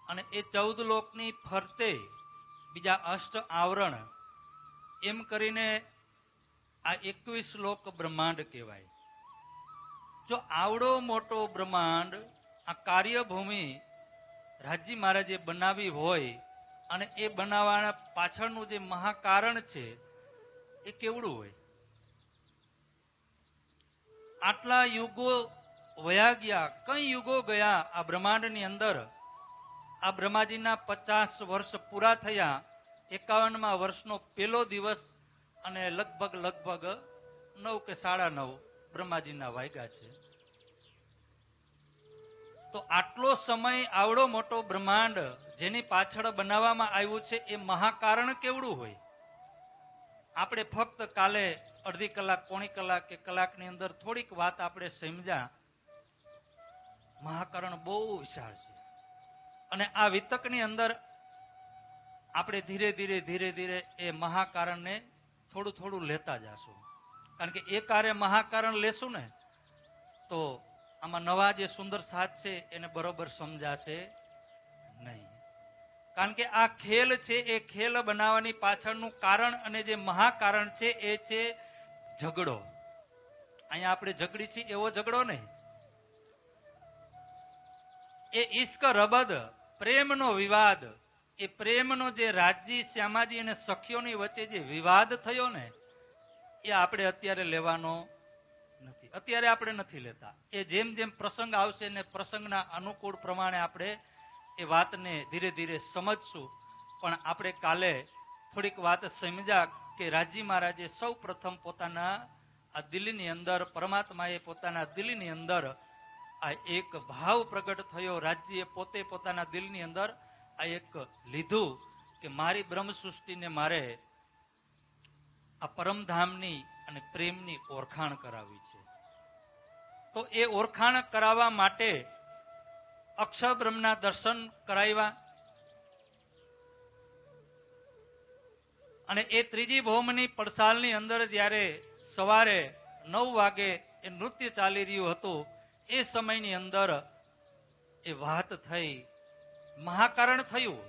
અને એ 14 લોકની ફરતે બીજા અષ્ટ આવરણ, એમ કરીને આ 21 લોક બ્રહ્માંડ કહેવાય. જો આવડો મોટો બ્રહ્માંડ, આ કાર્યભૂમિ રાજજી મહારાજે બનાવી હોય, અને એ બનાવવાના પાછળનું જે મહાકારણ છે એ કેવડું હોય? આટલા યુગો વયા ગયા, કઈ યુગો ગયા આ બ્રહ્માંડની અંદર. આ બ્રહ્માજીના 50 વર્ષ પૂરા થયા, 51મા વર્ષનો પહેલો દિવસ, અને લગભગ 9 કે 9:30 બ્રહ્માજીના વાગ્યા છે. તો આટલો સમય, આવડો મોટો બ્રહ્માંડ જેની પાછળ બનાવવામાં આવ્યું છે, એ મહાકારણ કેવડું હોય? આપણે ફક્ત કાલે અડધી કલાક, પોણી કલાક કે કલાકની અંદર થોડીક વાત આપણે સમજ્યા. મહાકારણ બહુ વિશાળ છે. અને આ વિતકની અંદર આપણે ધીરે ધીરે એ મહાકારણને થોડું લેતા જશું. કારણ કે એ કાર્ય મહાકારણ લેશું ને તો આમાં નવા જે સુંદર સાથ છે એને બરોબર સમજાશે નહીં. કારણ કે આ ખેલ છે, એ ખેલ બનાવવાની પાછળનું કારણ અને જે મહાકારણ છે એ છે ઝઘડો. અહીંયા આપણે ઝઘડી છીએ એવો ઝઘડો નહીં. એ ઈશ્ક રબદ, પ્રેમનો વિવાદ, એ પ્રેમનો જે રાજજી, શ્યામાજી અને સખીઓની વચ્ચે જે વિવાદ થયો ને, એ આપણે અત્યારે લેવાનો નથી. અત્યારે આપણે નથી લેતા. એ જેમ જેમ પ્રસંગ આવશે ને પ્રસંગના અનુકૂળ પ્રમાણે આપણે એ વાતને ધીરે ધીરે સમજશું. પણ આપણે કાલે થોડીક વાત સમજ્યા કે રાજજી મહારાજે સૌ પ્રથમ પોતાના આ દિલની અંદર, પરમાત્માએ પોતાના દિલની અંદર આ એક ભાવ પ્રગટ થયો. રાજજીએ પોતે પોતાના દિલની અંદર આ એક લીધું કે મારી બ્રહ્મ સૃષ્ટિને મારે આ પરમધામની અને પ્રેમની ઓળખાણ કરાવી છે. તો એ ઓળખાણ કરાવવા માટે અક્ષર બ્રહ્મના દર્શન કરાવ્યા. અને એ ત્રીજી ભૌમની પડસાલની અંદર જ્યારે સવારે 9 વાગે એ નૃત્ય ચાલી રહ્યું હતું, એ સમયની અંદર એ વાત થઈ, મહાકારણ થયું.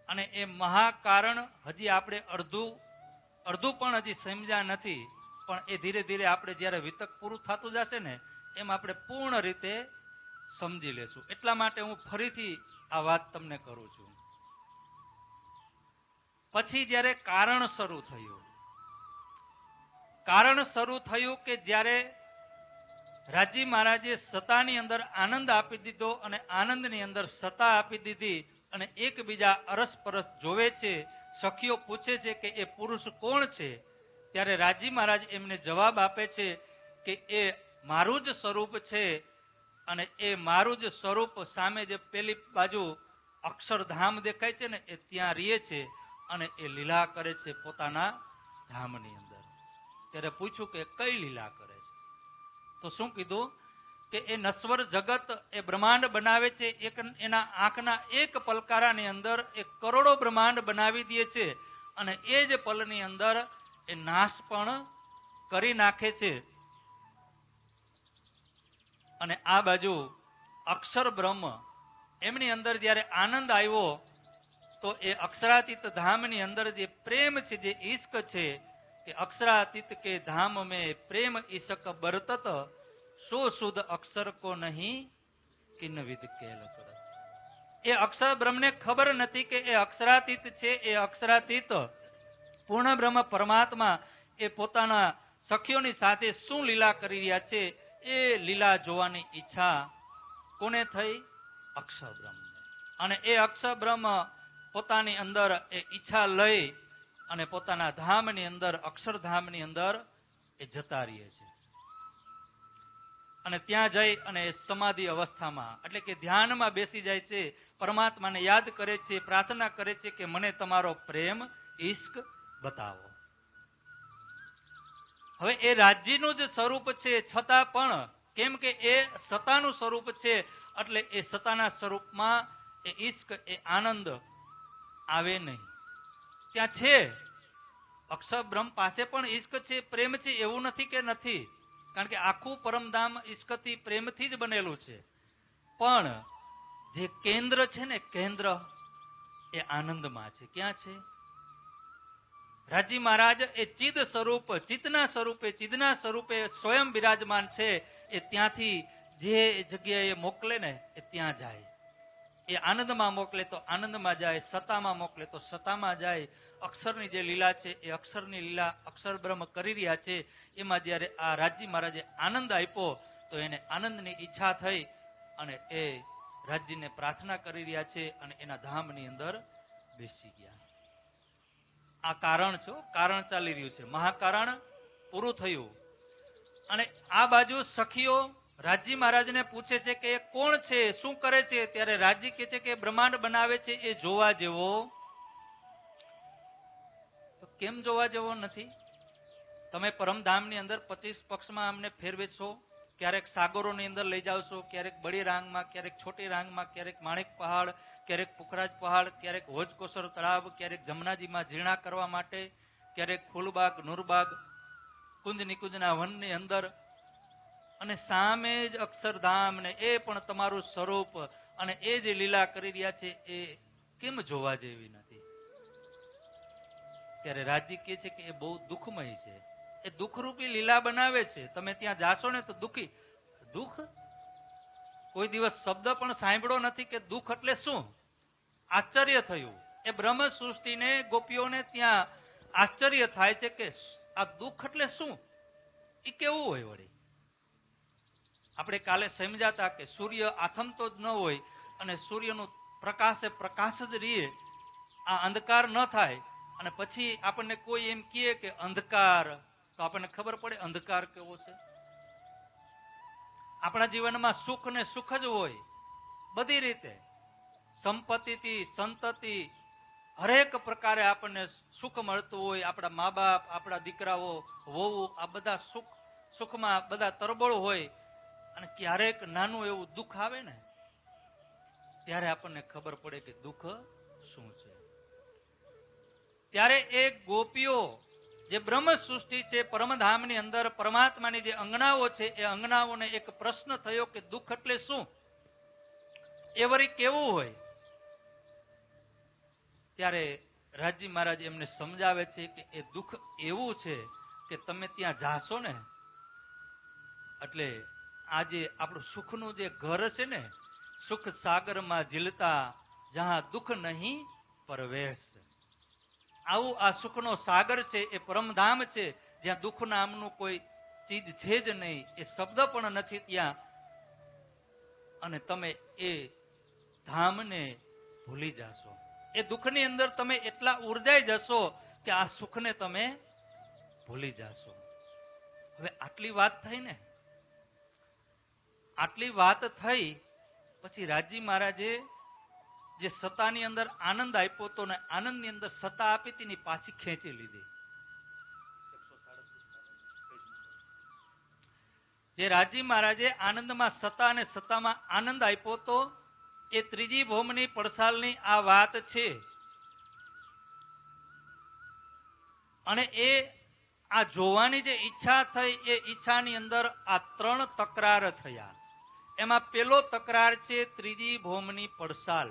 અને એ મહાકારણ હજી આપણે અડધું પણ હજી સમજ્યા નથી. પણ એ ધીરે ધીરે આપણે જ્યારે વિતક પૂરું થતું જશે ને, એમ આપણે પૂર્ણ રીતે સમજી લેશું. એટલા માટે હું ફરીથી આ વાત તમને કરું છું. પછી જ્યારે કારણ શરૂ થયું કે જ્યારે રાજજી મહારાજે સતાની અંદર આનંદ આપી દીધો, અને આનંદની અંદર સતા આપી દીધી, અને એકબીજા અરસપરસ જોવે છે. સખીઓ પૂછે છે કે એ પુરુષ કોણ છે? ત્યારે રાજજી મહારાજ એમને જવાબ આપે છે કે એ મારું જ સ્વરૂપ છે. અને એ મારું જ સ્વરૂપ સામે જે પેલી બાજુ અક્ષરધામ દેખાય છે ને, એ ત્યાં રહે છે અને એ લીલા કરે છે પોતાના ધામની અંદર. ત્યારે પૂછ્યું કે કઈ લીલા કરે છે? તો શું કીધું કે એ નશ્વર જગત, એ બ્રહ્માંડ બનાવે છે. એના આંખના એક પલકારાની અંદર એ કરોડો બ્રહ્માંડ બનાવી દે છે, અને એ જ પલની અંદર એ નાશ પણ કરી નાખે છે. અને આ બાજુ અક્ષર બ્રહ્મ, એમની અંદર જ્યારે આનંદ આવ્યો, તો એ અક્ષરાતીત ધામની અંદર જે પ્રેમ છે, જે ઈશ્ક છે, કે અક્ષરાતીત કે ધામ में प्रेम ईशक बरतत सो शुद्ध अक्षर को नहीं किन विद केल करत. એ અક્ષર બ્રહ્મને ખબર નથી કે એ અક્ષરાતીત છે. એ અક્ષરાતીત પૂર્ણ બ્રહ્મ પરમાત્મા એ પોતાના સખીઓની સાથે શું લીલા કરી રહ્યા છે, એ લીલા જોવાની ઈચ્છા કોને થઈ? અક્ષર બ્રહ્મ. અને એ અક્ષર બ્રહ્મ પોતાની અંદર એ ઈચ્છા લઈ અને પોતાના ધામની અંદર, અક્ષરધામની અંદર એ જતા રહીએ છે. અને ત્યાં જઈ અને સમાધિ અવસ્થામાં, એટલે કે ધ્યાનમાં બેસી જાય છે. પરમાત્માને યાદ કરે છે, પ્રાર્થના કરે છે કે મને તમારો પ્રેમ, ઈશ્ક બતાવો. હવે એ રાજ્યનું જ સ્વરૂપ છે, છતાં પણ કેમ કે એ સતાનું સ્વરૂપ છે, એટલે એ સતાના સ્વરૂપમાં એ ઈશ્ક, એ આનંદ આવે નહીં. ત્યાં છે, અક્ષર બ્રહ્મ પાસે પણ ઈશ્ક છે, પ્રેમ છે, એવું નથી કે નથી. કારણ કે આખું પરમધામ ઈશ્કથી, પ્રેમથી જ બનેલું છે. પણ જે કેન્દ્ર છે ને, કેન્દ્ર એ આનંદમાં છે. ક્યાં છે? રાજી મહારાજ એ ચિદ સ્વરૂપ, ચિદના સ્વરૂપે સ્વયં બિરાજમાન છે. એ ત્યાંથી જે જગ્યાએ મોકલે ને એ ત્યાં જાય. એ આનંદમાં મોકલે તો આનંદમાં જાય, સતામાં મોકલે તો સતામાં જાય. અક્ષરની જે લીલા છે એ અક્ષરની લીલા અક્ષર બ્રહ્મ કરી રહ્યા છે. એમાં જયારે આ રાજી મહારાજે આનંદ આપ્યો તો એને આનંદની ઈચ્છા થઈ અને એ રાજ્યને પ્રાર્થના કરી રહ્યા છે અને એના ધામની અંદર બેસી ગયા. આ કારણ છો, કારણ ચાલી રહ્યું છે. મહાકારણ પૂરું થયું અને આ બાજુ સખીઓ રાજી મહારાજને પૂછે છે કે એ કોણ છે, શું કરે છે? ત્યારે રાજી કહે છે કે બ્રહ્માંડ બનાવે છે, એ જોવા જેવો. તો કેમ જોવા જેવો નથી? તમે પરમધામની અંદર 25 પક્ષમાં અમને ફેરવે છો. ક્યારેક સાગરોની અંદર લઈ જાવ છો, ક્યારેક બડી રાંગમાં, ક્યારેક છોટી રાંગમાં, ક્યારેક માણેક પહાડ, ક્યારેક પુખરાજ પહાડ, ક્યારેક હોજકોસર તળાવ, ક્યારેક જમનાજીમાં ઝીણા કરવા માટે, ક્યારેક ફૂલબાગ, નૂરબાગ, કુંજ નિકુંજના વનની અંદર, અને સામે જ અક્ષરધામ ને એ પણ તમારું સ્વરૂપ અને એ જે લીલા કરી રહ્યા છે એ કેમ જોવા જેવી નથી? ત્યારે રાજી કહે છે કે એ બહુ દુઃખમય છે. એ દુઃખરૂપી લીલા બનાવે છે. તમે ત્યાં જાશો ને તો દુઃખી. દુઃખ કોઈ દિવસ શબ્દ પણ સાંભળ્યો નથી કે દુઃખ એટલે શું? આશ્ચર્ય થયું. એ બ્રહ્મ સૃષ્ટિને, ગોપીઓને ત્યાં આશ્ચર્ય થાય છે કે આ દુઃખ એટલે શું? એ કેવું હોય? વળી આપણે કાલે સમજાતા કે સૂર્ય આથમતો જ ન હોય અને સૂર્યનું પ્રકાશે પ્રકાશ જ રહીએ, આ અંધકાર ન થાય અને પછી આપણને કોઈ એમ કહે કે અંધકાર, તો આપણને ખબર પડે અંધકાર કેવો છે. આપણા જીવનમાં સુખ ને સુખ જ હોય બધી રીતે, સંપત્તિથી, સંતતિ, હરેક પ્રકારે આપણને સુખ મળતું હોય. આપણા મા બાપ, આપણા દીકરાઓ, વહુ, આ બધા સુખમાં બધા તરબોળ હોય. અને ક્યારેક નાનું એવું દુઃખ આવે ને ત્યારે આપણને ખબર પડે કે દુઃખ શું છે. ત્યારે એ ગોપીઓ જે બ્રહ્મ સૃષ્ટિ છે, પરમધામની અંદર પરમાત્માની જે અંગનાઓ છે, એ અંગનાઓને એક પ્રશ્ન થયો કે દુઃખ એટલે શું? એ વળી કેવું હોય? ત્યારે રાજી મહારાજ એમને સમજાવે છે કે એ દુઃખ એવું છે કે તમે ત્યાં જાશો ને એટલે આજે આપણું સુખનું જે ઘર છે ને, સુખ સાગરમાં ઝીલતા જહાં દુઃખ નહીં પરવેશ. આવું આ સુખનો સાગર છે, એ પરમધામ છે જ્યાં દુઃખ નામનું કોઈ ચીજ છે જ નહીં, એ શબ્દ પણ નથી ત્યાં. અને તમે એ ધામને ભૂલી જાશો. એ દુઃખની અંદર તમે એટલા ઉર્જાઈ જશો કે આ સુખને તમે ભૂલી જાશો. હવે આટલી વાત થઈ ને, આટલી વાત થઈ પછી રાજી મહારાજે જે સતાની અંદર આનંદ આપ્યો હતો ને, આનંદની અંદર સતા આપી હતી ને પાછી ખેંચી લીધી. જે રાજી મહારાજે આનંદમાં સતા અને સતામાં આનંદ આપ્યો હતો, એ ત્રીજી ભૌમની પડસાલની આ વાત છે. અને એ આ જોવાની જે ઈચ્છા થઈ, એ ઈચ્છાની અંદર આ 3 તકરાર થયા. એમાં પેલો તકરાર છે ત્રીજી ભૌમની પડસાલ.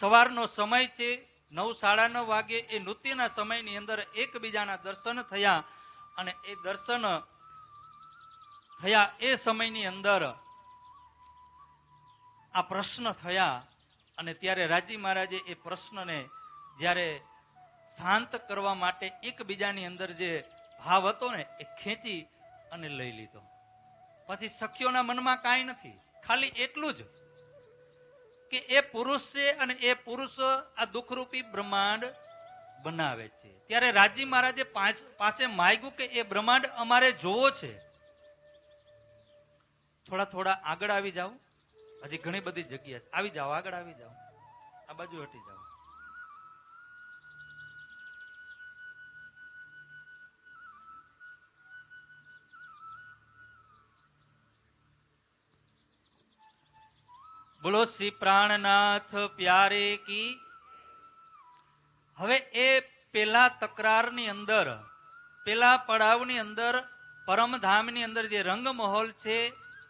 સવારનો સમય છે, 9, 9:30 વાગે એ નૃત્યના સમયની અંદર એકબીજાના દર્શન થયા. અને એ દર્શન થયા એ સમયની અંદર આ પ્રશ્ન થયા. અને ત્યારે રાજી મહારાજે એ પ્રશ્નને જ્યારે શાંત કરવા માટે એકબીજાની અંદર જે ભાવ હતો ને એ ખેંચી અને લઈ લીધો. પછી સખીઓના મનમાં કાંઈ નથી, ખાલી એટલું જ કે એ પુરુષ છે અને એ પુરુષ આ દુઃખરૂપી બ્રહ્માંડ બનાવે છે. ત્યારે રાજી મહારાજે પાસે માંગ્યું કે એ બ્રહ્માંડ અમારે જોવો છે. થોડા આગળ આવી જાઓ, હજી ઘણી બધી જગ્યા આવી જાઓ, આગળ આવી જાઓ, આ બાજુ હટી જાઓ. બોલો શ્રી પ્રાણનાથ પ્યારે કી. હવે એ પેલા તકરારની અંદર, પેલા પડાવની અંદર, પરમધામની અંદર જે રંગ મહોલ છે,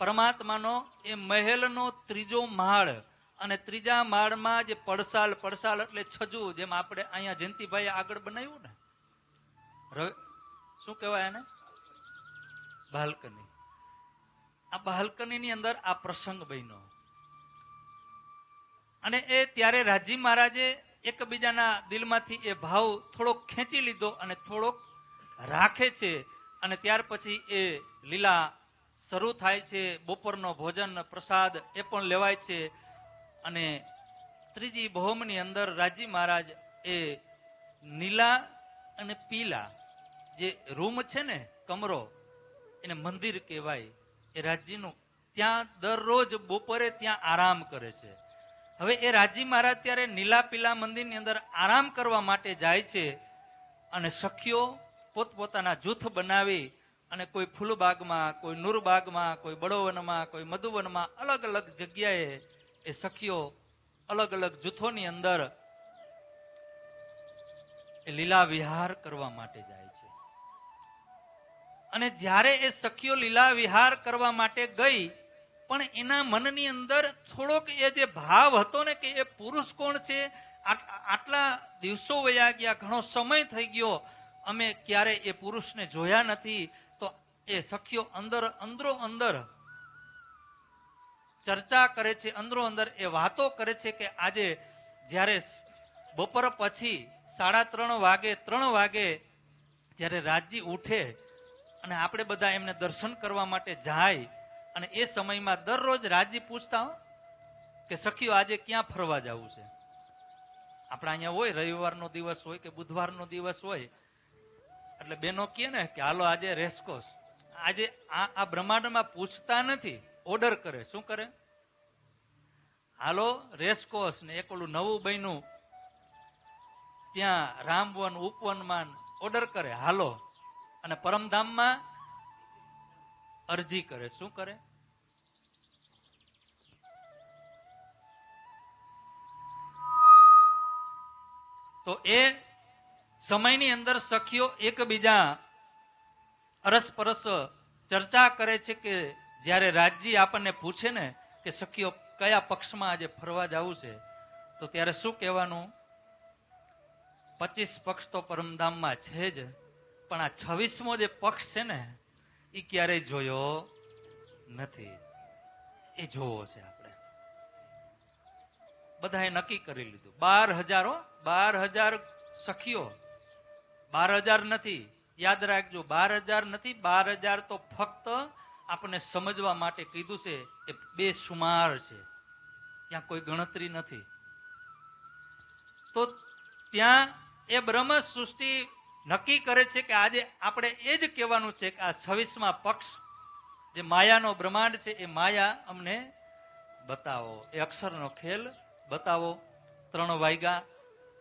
પરમાત્માનો એ મહેલનો ત્રીજો માળ, અને ત્રીજા માળમાં જે પડસાલ એટલે છજુ, જેમ આપણે અહીંયા જયંતિભાઈ આગળ બનાવ્યું ને, શું કહેવાય એને, બાલ્કની. આ બાલ્કનીની અંદર આ પ્રસંગ બન્યો. અને એ ત્યારે રાજી મહારાજે એકબીજાના દિલમાંથી એ ભાવ થોડોક ખેંચી લીધો અને થોડોક રાખે છે. અને ત્યાર પછી એ લીલા શરૂ થાય છે. બપોરનો ભોજન પ્રસાદ એ પણ લેવાય છે. અને ત્રીજી ભૌમની અંદર રાજી મહારાજ એ નીલા અને પીલા જે રૂમ છે ને, કમરો, એને મંદિર કહેવાય. એ રાજ્યનું ત્યાં દરરોજ બપોરે ત્યાં આરામ કરે છે. હવે એ રાજી મહારાજ ત્યારે નીલા પીલા મંદિરની અંદર આરામ કરવા માટે જાય છે. અને સખીઓ પોતપોતાના જૂથ બનાવી અને કોઈ ફૂલબાગમાં, કોઈ નૂરબાગમાં, કોઈ બળોવનમાં, કોઈ મધુવનમાં, અલગ અલગ જગ્યાએ એ સખીઓ અલગ અલગ જૂથોની અંદર એ લીલા વિહાર કરવા માટે જાય છે. અને જ્યારે એ સખીઓ લીલા વિહાર કરવા માટે ગઈ, પણ એના મનની અંદર થોડોક એ જે ભાવ હતો ને કે એ પુરુષ કોણ છે, આટલા દિવસો વયા ગયા, ઘણો સમય થઈ ગયો, અમે ક્યારે એ પુરુષને જોયા નથી. તો એ સખીઓ અંદરો અંદર ચર્ચા કરે છે, અંદરો અંદર એ વાતો કરે છે કે આજે જ્યારે બપોર પછી 3:30 3 વાગે જ્યારે રાજજી ઉઠે અને આપણે બધા એમને દર્શન કરવા માટે જાય, અને એ સમયમાં દરરોજ રાજજી પૂછતા કે સખીઓ આજે ક્યાં ફરવા જવું છે. આપણે અહીંયા હોય, રવિવારનો દિવસ હોય કે બુધવારનો દિવસ હોય, એટલે બેનો કહે ને કે હાલો આજે રેસકોર્સ. આજે આ બ્રહ્માંડમાં પૂછતા નથી, ઓર્ડર કરે. શું કરે? હાલો રેસકોર્સ. ને એક ઓલું નવું બન્યું ત્યાં રામવન ઉપવનમાં ઓર્ડર કરે, હાલો. અને પરમધામમાં અરજી કરે. શું કરે? તો એ સમયની અંદર સખીઓ એકબીજા અરસપરસ ચર્ચા કરે છે કે જ્યારે રાજજી આપણને પૂછે ને કે સખીઓ કયા પક્ષમાં આજે ફરવા જવું છે, તો ત્યારે શું કહેવાનું? 25 પક્ષ તો પરમધામમાં છે જ, પણ આ 26મો જે પક્ષ છે ને એ ક્યારેય જોયો નથી, એ જોવો છે આપણે. બધાએ નક્કી કરી લીધું. 12,000 સખીઓ. 12,000 નથી, યાદ રાખજો, 12,000 નથી. 12,000 તો ફક્ત આપણને સમજવા માટે કીધું છે. એ બેસુમાર છે, ત્યાં કોઈ ગણતરી નથી. તો ત્યાં એ બ્રહ્મ સૃષ્ટિ નક્કી કરે છે કે આજે આપણે એ જ કહેવાનું છે કે આ 26મા પક્ષ જે માયાનો બ્રહ્માંડ છે, એ માયા અમને બતાવો, એ અક્ષરનો ખેલ બતાવો. 3 વાગ્યા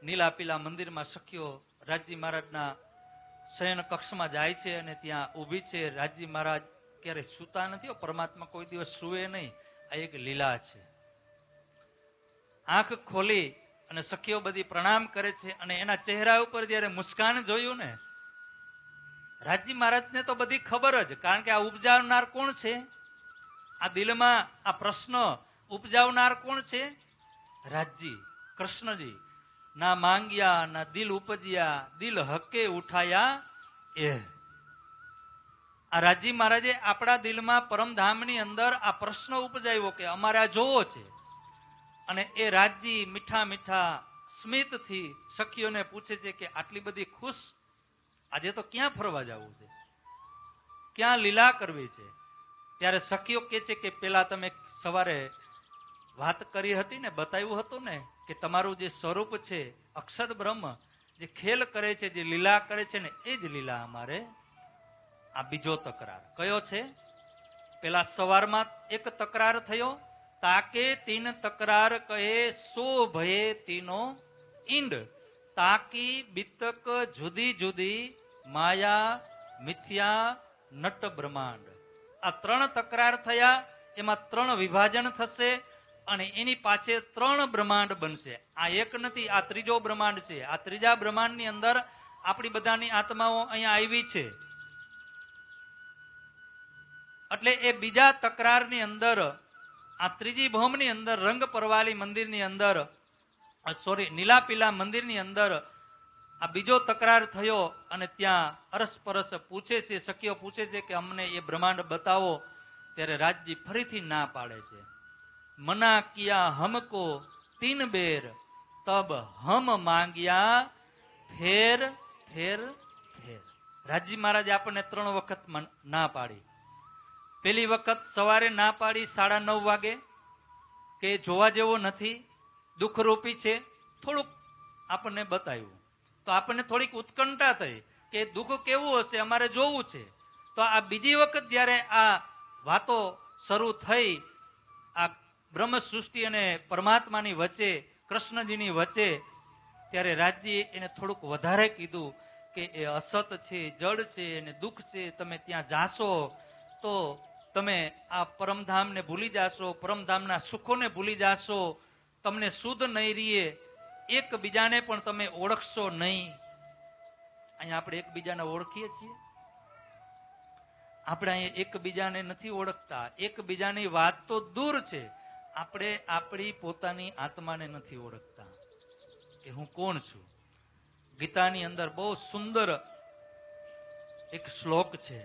નીલા પીલા મંદિરમાં સખીઓ રાજજી મહારાજના શયન કક્ષમાં જાય છે અને ત્યાં ઊભી છે. રાજજી મહારાજ ક્યારે સૂતા નથી, પરમાત્મા કોઈ દિવસ સુવે નહીં. આ એક લીલા છે. આંખ ખોલી અને સખીઓ બધી પ્રણામ કરે છે. અને એના ચહેરા ઉપર જયારે મુસ્કાન જોયું ને, રાજજી મહારાજને તો બધી ખબર જ, કારણ કે આ ઉપજાવનાર કોણ છે? આ દિલમાં આ પ્રશ્ન ઉપજાવનાર કોણ છે? રાજજી કૃષ્ણજી. ના માંગ્યા ના દિલ ઉપજ્યા, દિલ હકે ઉઠાયા એ. આ રાજજી મહારાજે આપણા દિલમાં પરમધામની અંદર આ પ્રશ્ન ઉપજાવ્યો કે અમારે આ જોવો છે. અને એ રાજજી મીઠા મીઠા સ્મિતથી સખીઓને પૂછે છે કે આટલી બધી ખુશ, આજે તો ક્યાં ફરવા જવું છે, ક્યાં લીલા કરવી છે? ત્યારે સખીઓ કહે છે કે પેલા તમે સવારે વાત કરી હતી ને, બતાવ્યું હતું ને કે તમારું જે સ્વરૂપ છે અક્ષર બ્રહ્મ, જે ખેલ કરે છે, જે લીલા કરે છે ને, એ જ લીલા અમારે. આ બીજો તકરાર કયો છે? પેલા સવારમાં એક તકરાર થયો, તાકે તીન તકરાર કહે સો ભયે તીનો ઈંડ, તાકી બીતક જુદી જુદી માયા મિથ્યા નટ બ્રહ્માંડ. આ 3 તકરાર થયા, એમાં 3 વિભાજન થશે અને એની પાછે 3 બ્રહ્માંડ બનશે. આ એક નથી, આ ત્રીજો બ્રહ્માંડ છે. આ ત્રીજા બ્રહ્માંડની અંદર આપણી બધાની આત્માઓ અહીંયા આવી છે. એટલે એ બીજા તકરારની અંદર આ ત્રીજી ભૌમની અંદર રંગ પરવાલી મંદિરની અંદર નીલાપીલા મંદિરની અંદર આ બીજો તકરાર થયો અને ત્યાં અરસપરસ પૂછે છે, સખીઓ પૂછે છે કે અમને એ બ્રહ્માંડ બતાવો. ત્યારે રાજજી ફરીથી ના પાડે છે. મના કિયા હમકો તીન બેર તબ હમ માંગ્યા ફેર ફેર ફેર. રાજજી મહારાજ આપણને 3 વખત ના પાડી. પેલી વખત સવારે ના પાડી 9:30 વાગે કે જોવા જેવો નથી, દુઃખરૂપી છે. થોડુંક આપણને બતાવ્યું તો આપણને થોડીક ઉત્કંઠા થઈ કે દુઃખ કેવું હશે, અમારે જોવું છે. તો આ બીજી વખત જ્યારે આ વાતો શરૂ થઈ, આ બ્રહ્મ સૃષ્ટિ અને પરમાત્માની વચ્ચે, કૃષ્ણજીની વચ્ચે, ત્યારે રાજજીએ એને થોડુંક વધારે કીધું કે એ અસત છે, જડ છે અને દુઃખ છે. તમે ત્યાં જાશો તો તમે આ પરમધામને ભૂલી જાશો, પરમધામના સુખોને ભૂલી જાશો, તમને શુદ્ધ નહીં રહીએ, એકબીજાને પણ તમે ઓળખશો નહીં. અહીંયા આપણે એકબીજાને ઓળખીએ છીએ? આપણે અહીંયા એકબીજાને નથી ઓળખતા. એકબીજાની વાત તો દૂર છે, આપણે આપણી પોતાની આત્માને નથી ઓળખતા કે હું કોણ છું. ગીતાની અંદર બહુ સુંદર એક શ્લોક છે,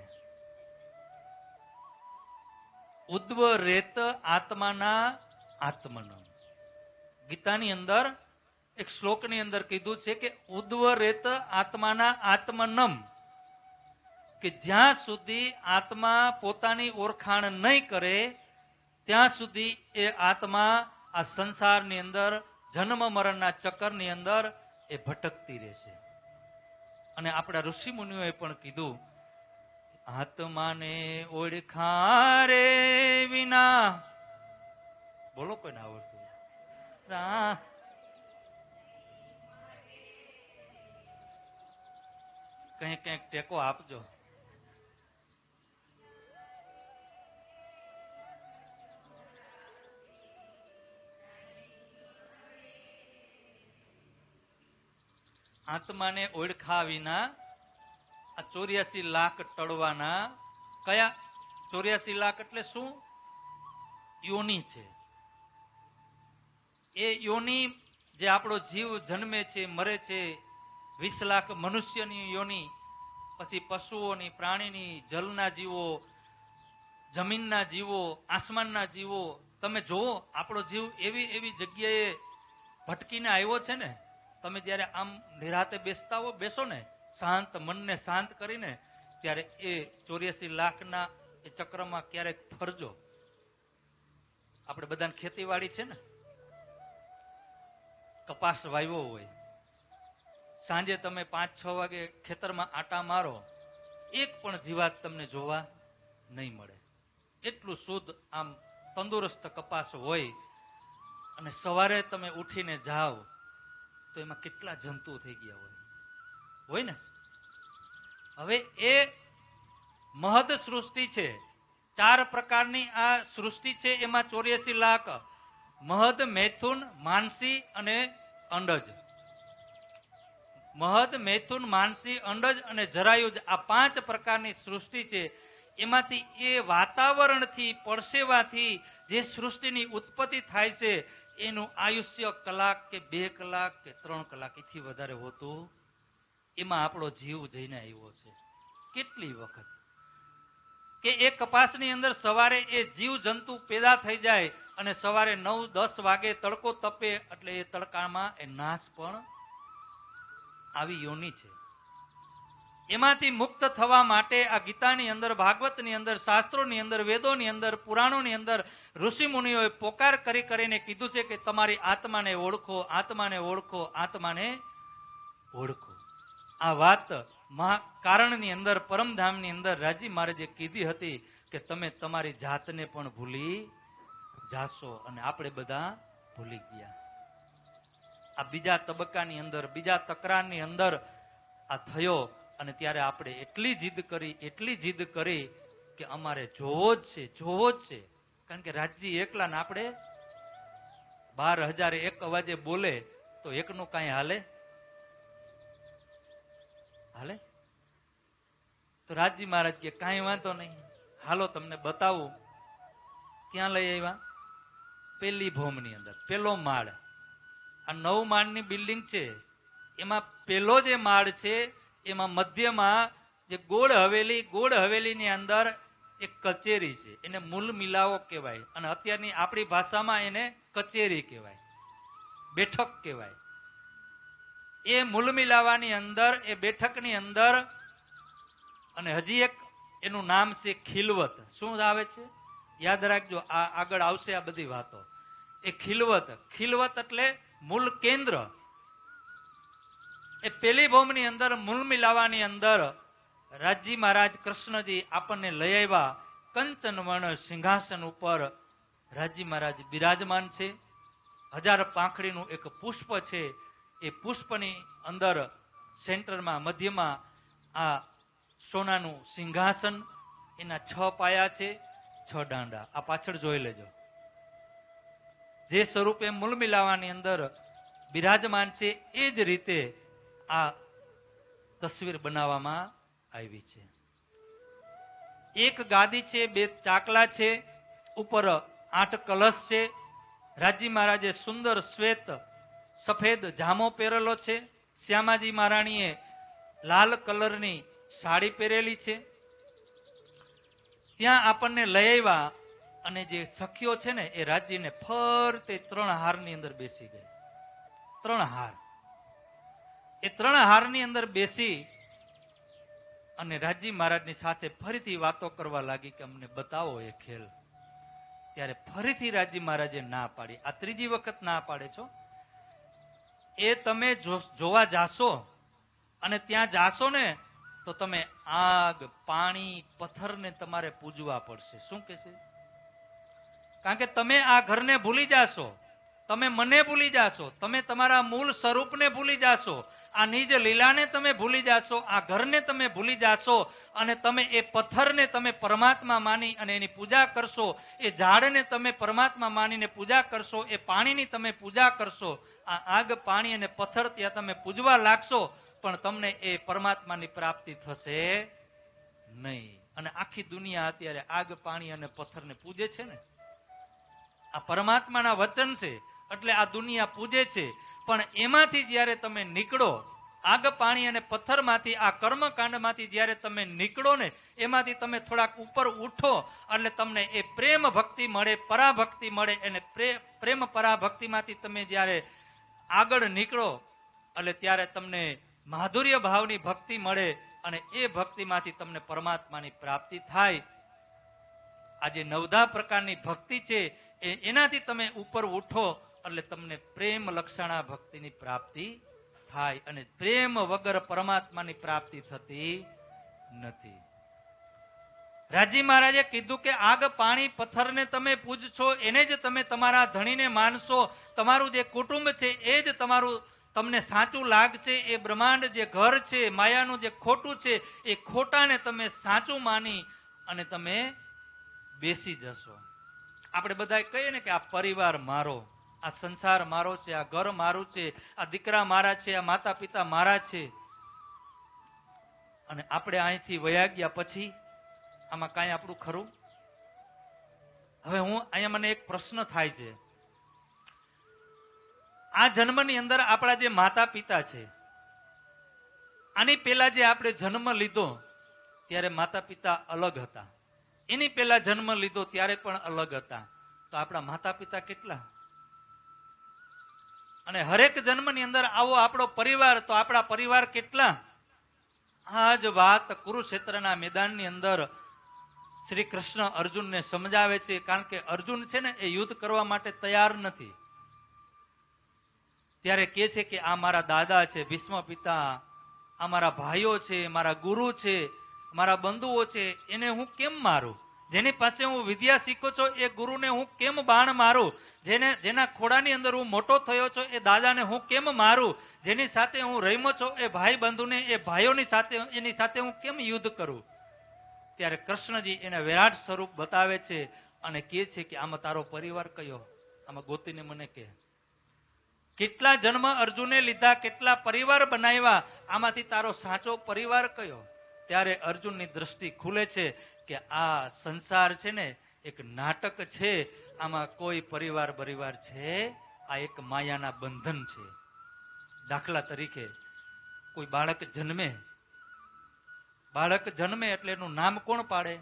ઉદ્વ રેત આત્માના આત્મનમ. ગીતાની અંદર એક શ્લોકની અંદર કીધું છે કે ઉદ્વ રેત આત્માના આત્મનમ, કે જ્યાં સુધી આત્મા પોતાની ઓળખાણ નહીં કરે ત્યાં સુધી એ આત્મા આ સંસારની અંદર જન્મ મરણના ચક્કરની અંદર એ ભટકતી રહેશે. અને આપણા ઋષિ મુનિઓએ પણ કીધું, આત્માને ઓળખા રે વિના, બોલો કોઈને આવડતું? કંઈક કંઈક ટેકો આપજો. આત્માને ઓળખા વિના આ 84 લાખ ટળવાના. કયા 84 લાખ એટલે શું? યોની છે. એ યોની જે આપણો જીવ જન્મે છે, મરે છે, 20 લાખ મનુષ્યની યોની, પછી પશુઓની, પ્રાણીની, જલના જીવો, જમીનના જીવો, આસમાનના જીવો. તમે જુઓ આપણો જીવ એવી એવી જગ્યાએ ભટકીને આવ્યો છે ને. તમે જયારે આમ નિરાતે બેસો ને, શાંત મનને શાંત કરીને, ત્યારે એ 84 લાખના એ ચક્રમાં ક્યારેક ફરજો. આપણે બધાને ખેતીવાડી છે ને, કપાસ વાવ્યો હોય, સાંજે તમે 5-6 વાગે ખેતરમાં આટા મારો, એક પણ જીવાત તમને જોવા નહીં મળે. એટલું શુદ્ધ આમ તંદુરસ્ત કપાસ હોય. અને સવારે તમે ઉઠીને જાઓ તો એમાં કેટલા જંતુ થઈ ગયા હોય ને. હવે એ મહદ સૃષ્ટિ છે, 4 પ્રકારની આ સૃષ્ટિ છે. એમાં 84 લાખ મહદ, મૈથુન, માનસી અને અંડજ. મહદ, મૈથુન, માનસી, અંડજ અને જરાયુજ, આ 5 પ્રકારની સૃષ્ટિ છે. એમાંથી એ વાતાવરણથી, પરસેવાથી જે સૃષ્ટિની ઉત્પત્તિ થાય છે, એનું આયુષ્ય કલાક કે 2 કલાક કે 3 કલાક, એથી વધારે હોતું. એમાં આપણો જીવ જઈને આવ્યો છે. કેટલી વખત કે એ કપાસની અંદર સવારે એ જીવ જંતુ પેદા થઈ જાય અને સવારે 9-10 વાગે તડકો તપે એટલે એ તડકામાં એ નાશ પણ આવી યોની છે. એમાંથી મુક્ત થવા માટે આ ગીતાની અંદર, ભાગવતની અંદર, શાસ્ત્રોની અંદર, વેદોની અંદર, પુરાણોની અંદર ઋષિ મુનિઓએ પોકાર કરી કરીને કીધું છે કે તમારી આત્માને ઓળખો, આત્માને ઓળખો, આત્માને ઓળખો. આ વાત કારણની અંદર, પરમધામની અંદર રાજી મહારાજે કીધી હતી કે તમે તમારી જાતને પણ ભૂલી જાશો. અને આપણે બધા ભૂલી ગયા. આ બીજા તબક્કાની અંદર, બીજા તકરારની અંદર આ થયો. અને ત્યારે આપણે એટલી જીદ કરી કે અમારે જોવો જ છે. કારણ કે રાજજી એકલા ને આપણે 12,001 અવાજે બોલે તો એકનું કાંઈ હાલે? તો રાજજી મહારાજ કે કાંઈ વાંધો નહીં, હાલો તમને બતાવું. ક્યાં લઈ આવ્યા? પેલી ભોમની અંદર, પેલો માળ. આ 9 માળની બિલ્ડિંગ છે, એમાં પેલો જે માળ છે એમાં મધ્યમાં જે ગોળ હવેલીની અંદર એક કચેરી છે, એને મૂલ મિલાવો કહેવાય, અને અત્યારની આપણી ભાષામાં એને કચેરી કહેવાય, બેઠક કહેવાય. એ મૂલ મિલાવાની અંદર, એ બેઠકની અંદર, અને હજી એક એનું નામ છે ખિલવત. શું આવે છે? યાદ રાખજો, આ આગળ આવશે આ બધી વાતો. એ ખિલવત એટલે મૂળ કેન્દ્ર. એ પેલી ભૌમની અંદર મૂળ મિલાવાની અંદર રાજી મહારાજ કૃષ્ણજી આપણને લઈ આવ્યા. કંચન વર્ણ સિંહાસન ઉપર રાજી મહારાજ બિરાજમાન છે. 1000 પાંખડીનું એક પુષ્પ છે. એ પુષ્પની અંદર સેન્ટરમાં, મધ્યમાં આ સોનાનું સિંહાસન, એના 6 પાયા છે, 6 દાંડા. આ પાછળ જોઈ લેજો. જે સ્વરૂપે મૂળ મિલાવાની અંદર બિરાજમાન છે એ જ રીતે આ તસવીર બનાવવામાં આવી છે. એક ગાદી છે, 2 ચાકલા છે, ઉપર 8 કલશ છે. રાજી મહારાજે સુંદર શ્વેત સફેદ જામો પહેરેલો છે. શ્યામાજી મહારાણીએ લાલ કલરની સાડી પહેરેલી છે. ત્યાં આપણને લઈ આવ્યા, અને જે સખીઓ છે ને એ રાજીને ફરતે 3 હારની અંદર બેસી ગઈ. 3 હાર. એ 3 હારની અંદર બેસી અને રાજી મહારાજની સાથે ફરીથી વાતો કરવા લાગી કે અમને બતાવો એ ખેલ. ત્યારે ફરીથી રાજી મહારાજે ના પાડી. આ 3જી વખત ના પાડે છો. એ તમે જોવા જાશો અને ત્યાં જાશો ને તો તમે આગ, પાણી, પથ્થરને તમારે પૂજવા પડશે. શું કે છે? કારણ કે તમે આ ઘરને ભૂલી જાશો, તમે મને ભૂલી જાશો, તમે તમારા મૂળ સ્વરૂપને ભૂલી જાશો, આ નિજ લીલાને તમે ભૂલી જાશો, આ ઘરને તમે ભૂલી જાશો, અને તમે એ પથ્થરને તમે પરમાત્મા માની અને એની પૂજા કરશો, એ ઝાડને તમે પરમાત્મા માનીને પૂજા કરશો, એ પાણીની તમે પૂજા કરશો. આ આગ, પાણી અને પથ્થર ત્યાં તમે પૂજવા લાગશો, પણ તમને એ પરમાત્માની પ્રાપ્તિ થશે નહીં. અને આખી દુનિયા અત્યારે આગ, પાણી અને પથ્થરને પૂજે છે ને. આ પરમાત્માના વચન છે એટલે આ દુનિયા પૂજે છે. પણ એમાંથી જ્યારે તમે નીકળો, આગ, પાણી અને પથ્થરમાંથી, આ કર્મકાંડમાંથી જ્યારે તમે નીકળો ને, એમાંથી તમે થોડાક ઉપર ઉઠો એટલે તમને એ પ્રેમ ભક્તિ મળે, પરાભક્તિ મળે. અને પ્રેમ પરાભક્તિમાંથી તમે જ્યારે આગળ નીકળો એટલે ત્યારે તમને માધુર્ય ભાવની ભક્તિ મળે, અને એ ભક્તિમાંથી તમને પરમાત્માની પ્રાપ્તિ થાય. આ જે 9 પ્રકારની ભક્તિ છે એનાથી તમે ઉપર ઉઠો એટલે તમને પ્રેમ લક્ષણા ભક્તિની પ્રાપ્તિ થાય. અને પ્રેમ વગર પરમાત્માની પ્રાપ્તિ થતી નથી. રાજી મહારાજે કીધું કે આગ, પાણી, પથ્થરને તમે પૂજશો, એને જ તમે તમારા ધણીને માનશો. તમારું જે કુટુંબ છે એ જ તમારું તમને સાચું લાગશે. એ બ્રહ્માંડ જે ઘર છે, માયાનું જે ખોટું છે, એ ખોટાને તમે સાચું માની અને તમે બેસી જશો. આપણે બધા કહીએ ને કે આ પરિવાર મારો, આ સંસાર મારો છે, આ ઘર મારું છે, આ દીકરા મારા છે, આ માતા પિતા મારા છે. અને આપણે અહીંથી વયા ગયા પછી આમાં કાંઈ આપણું ખરું? હવે અહીંયા મને એક પ્રશ્ન થાય છે. આ જન્મની અંદર આપણા જે માતા પિતા છે, આની પહેલા જે આપણે જન્મ લીધો ત્યારે માતા પિતા અલગ હતા, એની પહેલા જન્મ લીધો ત્યારે પણ અલગ હતા. તો આપણા માતા પિતા કેટલા? અને હરેક જન્મની અંદર આવો આપણો પરિવાર, તો આપણા પરિવાર કેટલા? આ જ વાત કુરુક્ષેત્રના મેદાનની અંદર શ્રી કૃષ્ણ અર્જુનને સમજાવે છે. કારણ કે અર્જુન છે ને એ યુદ્ધ કરવા માટે તૈયાર નથી. ત્યારે કહે છે કે આ મારા દાદા છે, ભીષ્મ પિતા, આ મારા ભાઈઓ છે, મારા ગુરુ છે, મારા બંધુઓ છે, એને હું કેમ મારું? જેની પાસે હું વિદ્યા શીખું છું એ ગુરુને હું કેમ બાણ મારું? જેના ખોડાની અંદર હું મોટો થયો છું એ દાદાને હું કેમ મારું? જેની સાથે હું રમ્યો છું એ ભાઈ બંધુને, એ ભાઈઓની સાથે, એની સાથે હું કેમ યુદ્ધ કરું? ત્યારે કૃષ્ણજી એને વિરાટ સ્વરૂપ બતાવે છે અને કહે છે કે આમાં તારો પરિવાર કયો? આમાં ગોતીને મને કહે. કેટલા જન્મ અર્જુને લીધા, કેટલા પરિવાર બનાવ્યા, આમાંથી તારો સાચો પરિવાર કયો? ત્યારે અર્જુનની દ્રષ્ટિ ખુલે છે. કે આ સંસાર છે ને એક નાટક છે, આમાં કોઈ પરિવાર પરિવાર છે, આ એક માયાના બંધન છે. દાખલા તરીકે કોઈ બાળક જન્મે એટલે એનું નામ કોણ પાડે?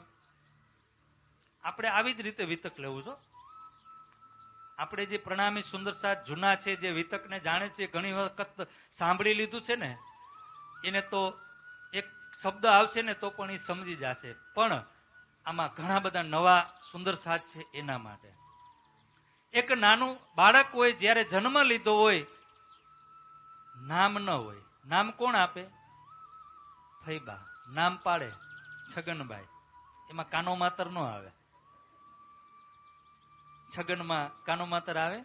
આપણે આવી જ રીતે વિતક લેવું છો. આપણે જે પ્રણામી સુંદર સાથ જૂના છે, જે વિતકને જાણે છે, ઘણી વખત સાંભળી લીધું છે ને, એને તો એક શબ્દ આવશે ને તો પણ એ સમજી જશે. પણ આમાં ઘણા બધા નવા સુંદર સાથ છે એના માટે. એક નાનું બાળક હોય, જ્યારે જન્મ લીધો હોય, નામ ન હોય. નામ કોણ આપે? ફૈબા. નામ પાડે છગનભાઈ. એમાં કાનો માતર ન આવે. છગનમાં કાનો માતર આવે?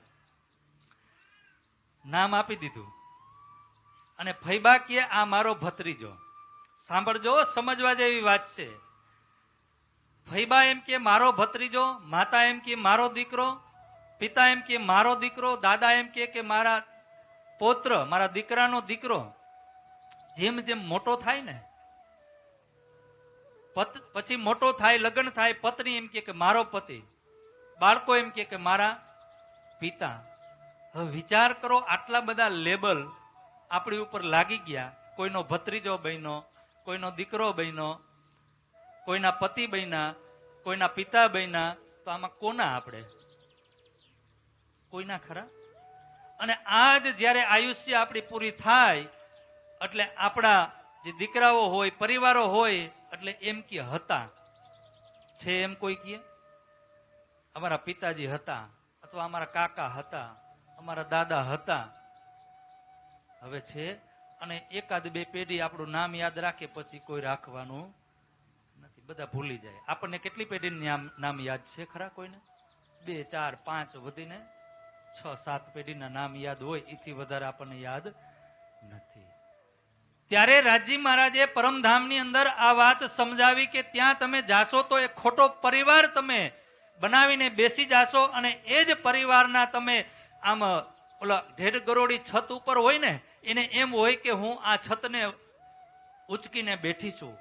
નામ આપી દીધું. અને ફૈબા કે આ મારો ભત્રીજો. સાંભળજો, સમજવા જેવી વાત છે. ફૈબા એમ કે મારો ભત્રીજો, માતા એમ કે મારો દીકરો, પિતા એમ કે મારો દીકરો, દાદા એમ કે મારા પૌત્ર, મારા દીકરાનો દીકરો. જેમ જેમ મોટો થાય ને, પછી મોટો થાય, લગ્ન થાય, પત્ની એમ કે મારો પતિ, બાળકો એમ કે મારા પિતા. હવે વિચાર કરો, આટલા બધા લેબલ આપણી ઉપર લાગી ગયા. કોઈનો ભત્રીજો બન્યો, કોઈનો દીકરો બન્યો, કોઈના પતિ બન્યા, કોઈના પિતા બન્યા. તો આમાં કોના આપણે? કોઈના ખરા? અને આજ જ્યારે આયુષ્ય આપણી પૂરી થાય એટલે આપણા જે દીકરાઓ હોય, પરિવારો હોય, એટલે એમ કે હતા છે, એમ કોઈ કહે અમારા પિતાજી હતા, અથવા અમારા કાકા હતા, અમારા દાદા હતા. હવે છે, અને એકાદ બે પેઢી આપણું નામ યાદ રાખે, પછી કોઈ રાખવાનું નથી, બધા ભૂલી જાય. આપણને કેટલી પેઢીનું નામ યાદ છે ખરા? કોઈને 2, 4, 5 વધીને 6, 7 પેઢીના નામ યાદ હોય, એથી વધારે આપણને યાદ નથી. ત્યારે રાજી મહારાજે પરમધામની અંદર આ વાત સમજાવી કે ત્યાં તમે જાશો તો એ ખોટો પરિવાર તમે બનાવીને બેસી જાશો, અને એ જ પરિવારના તમે આમ ઓલા 1.5 કરોડી છત ઉપર હોય ને, એને એમ હોય કે હું આ છતને ઉચકીને બેઠી છું.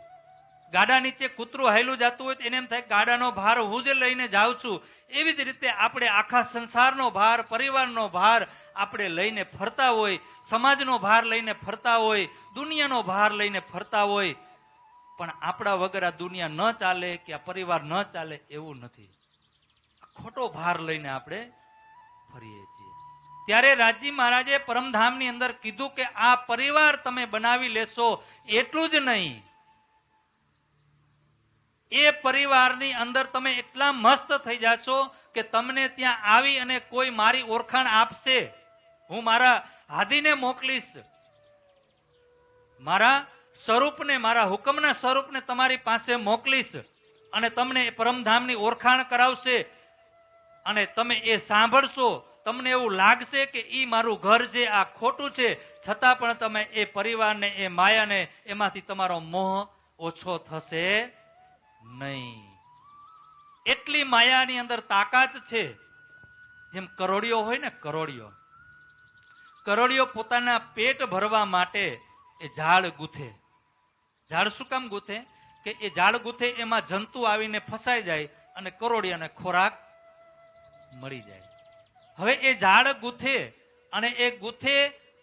ગાડા નીચે કૂતરું હાયલું જતું હોય તો એને એમ થાય ગાડાનો ભાર હું જ લઈને જાઉં છું. એવી જ રીતે આપણે આખા સંસારનો ભાર, પરિવારનો ભાર આપણે લઈને ફરતા હોય, સમાજનો ભાર લઈને ફરતા હોય, દુનિયાનો ભાર લઈને ફરતા હોય. પણ આપણા વગર આ દુનિયા ન ચાલે કે આ પરિવાર ન ચાલે એવું નથી. ખોટો ભાર લઈને આપણે ફરીએ છીએ. ત્યારે રાજી મહારાજે પરમધામની અંદર કીધું કે આ પરિવાર તમે બનાવી લેશો, એટલું જ નહીં, એ પરિવારની અંદર તમે એટલા મસ્ત થઈ જાશો કે તમને ત્યાં આવી અને કોઈ મારી ઓળખાણ આપશે, હું મારા હાદીને મોકલીશ, મારા સ્વરૂપને, મારા હુકમના સ્વરૂપને તમારી પાસે મોકલીશ, અને તમને પરમધામની ઓળખાણ કરાવશે, અને તમે એ સાંભળશો, તમને એવું લાગશે કે ઈ મારું ઘર છે, આ ખોટું છે, છતાં પણ તમે એ પરિવારને, એ માયાને, એમાંથી તમારો મોહ ઓછો થશે નહીં. એટલી માયાની અંદર તાકાત છે. જેમ કરોડિયો હોય ને, કરોડિયો પોતાના પેટ ભરવા માટે એ ઝાડ ગૂંથે. ઝાડ શું કામ ગૂંથે? કે એ ઝાડ ગૂંથે એમાં જંતુ આવીને ફસાઈ જાય અને કરોડિયાને ખોરાક મળી જાય. હવે એ ઝાડ ગૂંથે અને એ ગૂંથે,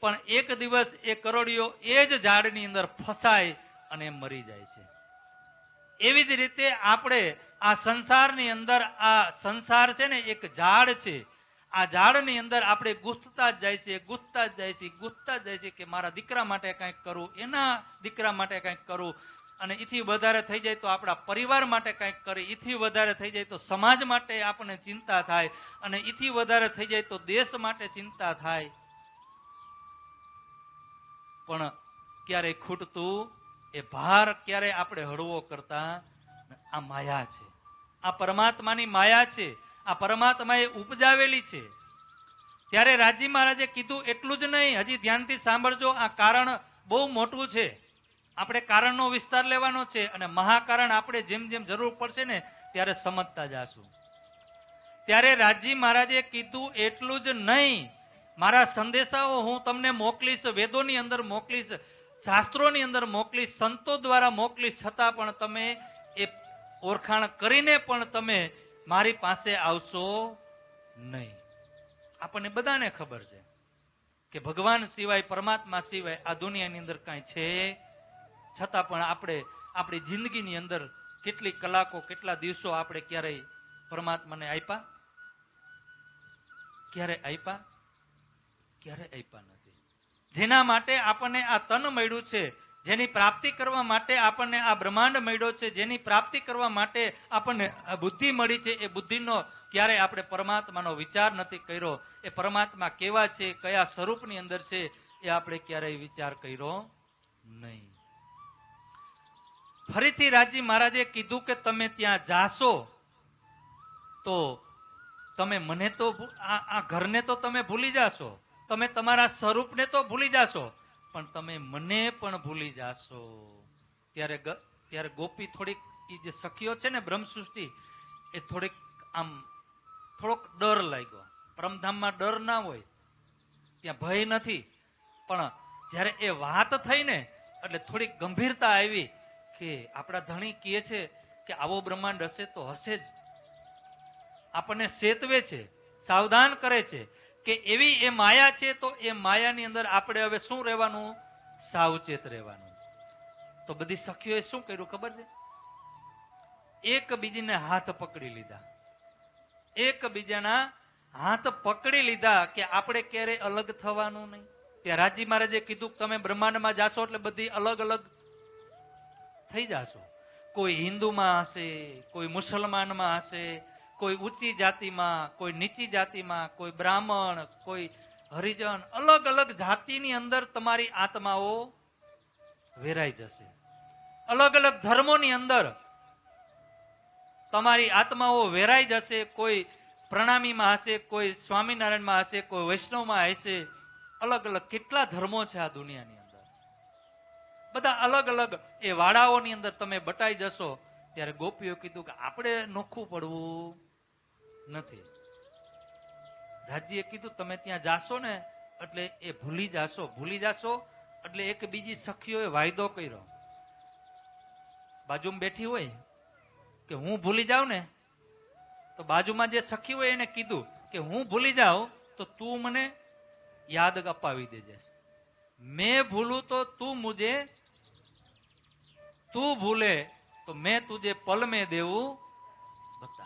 પણ એક દિવસ એ કરોડિયો એ જ ઝાડની અંદર ફસાય અને મરી જાય છે. એવી જ રીતે આપણે આ સંસારની અંદર, આ સંસાર છે ને એક ઝાડ છે. આ ઝાડની અંદર આપણે ગૂંથતા જ જાય છે, ગૂંથતા જ જાય છે, ગૂંથતા જ જાય છે કે મારા દીકરા માટે કંઈક કરું, એના દીકરા માટે કંઈક કરું, અને એથી વધારે થઈ જાય તો આપણા પરિવાર માટે કંઈક કરી, એથી વધારે થઈ જાય તો સમાજ માટે આપણને ચિંતા થાય, અને એથી વધારે થઈ જાય તો દેશ માટે ચિંતા થાય. પણ ક્યારેય ખૂટતું એ ભાર ક્યારે આપણે હળવો કરતા? આ માયા છે, આ પરમાત્માની માયા છે, આ પરમાત્માએ ઉપજાવેલી છે. ત્યારે રાજી મહારાજે કીધું એટલું જ નહીં, હજી ધ્યાનથી સાંભળજો, આ કારણ બહુ મોટું છે. આપણે કારણનો વિસ્તાર લેવાનો છે, અને મહાકારણ આપણે જેમ જેમ જરૂર પડશે ને ત્યારે સમજતા જાશું. ત્યારે રાજી મહારાજે કીધું એટલું જ નહીં, મારા સંદેશાઓ હું તમને મોકલીશ, વેદોની અંદર મોકલીશ, શાસ્ત્રોની અંદર મોકલીશ, સંતો દ્વારા મોકલીશ, છતાં પણ તમે એ ઓળખાણ કરીને પણ તમે મારી પાસે આવશો નહીં. આપણને બધાને ખબર છે કે ભગવાન સિવાય, પરમાત્મા સિવાય આ દુનિયાની અંદર કાંઈ છે. છતાં પણ આપણે આપણી જિંદગીની અંદર કેટલી કલાકો, કેટલા દિવસો આપણે ક્યારેય પરમાત્માને આપ્યા? ક્યારે આપ્યા? ક્યારે આપ્યા નથી. જેના માટે આપણને આ તન મળ્યું છે, જેની પ્રાપ્તિ કરવા માટે આપણને આ બ્રહ્માંડ મળ્યો છે, જેની પ્રાપ્તિ કરવા માટે આપણને આ બુદ્ધિ મળી છે, એ બુદ્ધિનો ક્યારે આપણે પરમાત્માનો વિચાર નથી કર્યો. એ પરમાત્મા કેવા છે, કયા સ્વરૂપની અંદર છે, એ આપણે ક્યારેય વિચાર કર્યો નહીં. ફરીથી રાજી મહારાજે કીધું કે તમે ત્યાં જાશો તો તમે મને તો આ ઘરને તો તમે ભૂલી જાશો, તમે તમારા સ્વરૂપને તો ભૂલી જાશો, પણ તમે મને પણ ભૂલી જાશો. ત્યારે ગોપી થોડીક, એ જે સખીઓ છે ને બ્રહ્મ સૃષ્ટિ, એ થોડીક આમ થોડોક ડર લાગ્યો. પરમધામમાં ડર ના હોય, ત્યાં ભય નથી, પણ જ્યારે એ વાત થઈ ને એટલે થોડીક ગંભીરતા આવી કે આપણા ધણી કહે છે કે આવો બ્રહ્માંડ હશે તો હશે જ. આપણને ચેતવે છે, સાવધાન કરે છે કે એવી એ માયા છે, તો એ માયાની અંદર આપણે હવે શું રહેવાનું? સાવચેત રહેવાનું. તો બધી સખીઓએ શું કર્યું ખબર છે? એકબીજાને હાથ પકડી લીધા. એકબીજાના હાથ પકડી લીધા કે આપણે ક્યારેય અલગ થવાનું નહીં. ત્યાં રાજી મહારાજે કીધું કે તમે બ્રહ્માંડમાં જાશો એટલે બધી અલગ અલગ થઈ જાશો. કોઈ હિન્દુમાં હશે, કોઈ મુસલમાનમાં હશે, કોઈ ઊંચી જાતિમાં, કોઈ નીચી જાતિમાં, કોઈ બ્રાહ્મણ, કોઈ હરિજન, અલગ અલગ જાતિની અંદર તમારી આત્માઓ વેરાઈ જશે. અલગ અલગ ધર્મોની અંદર તમારી આત્માઓ વેરાઈ જશે. કોઈ પ્રણામીમાં હશે, કોઈ સ્વામિનારાયણમાં હશે, કોઈ વૈષ્ણવમાં હશે. અલગ અલગ કેટલા ધર્મો છે આ દુનિયાની અંદર. બધા અલગ અલગ એ વાડાઓની અંદર તમે બટાઈ જશો. ત્યારે ગોપીઓ કીધું કે આપણે નોખું પડવું નથી. રાજીએ કીધું તમે ત્યાં જાશો ને એટલે એ ભૂલી જાશો. ભૂલી જાશો એટલે એક બીજી સખીઓએ વાયદો કર્યો. બાજુમાં બેઠી હોય કે હું ભૂલી જાઉં ને તો બાજુમાં જે સખી હોય એને કીધું કે હું ભૂલી જાઉં તો તું મને યાદ અપાવી દેજે. मैं भूलूं तो तू भूले तो मैं तुझे पल में देवूं बता.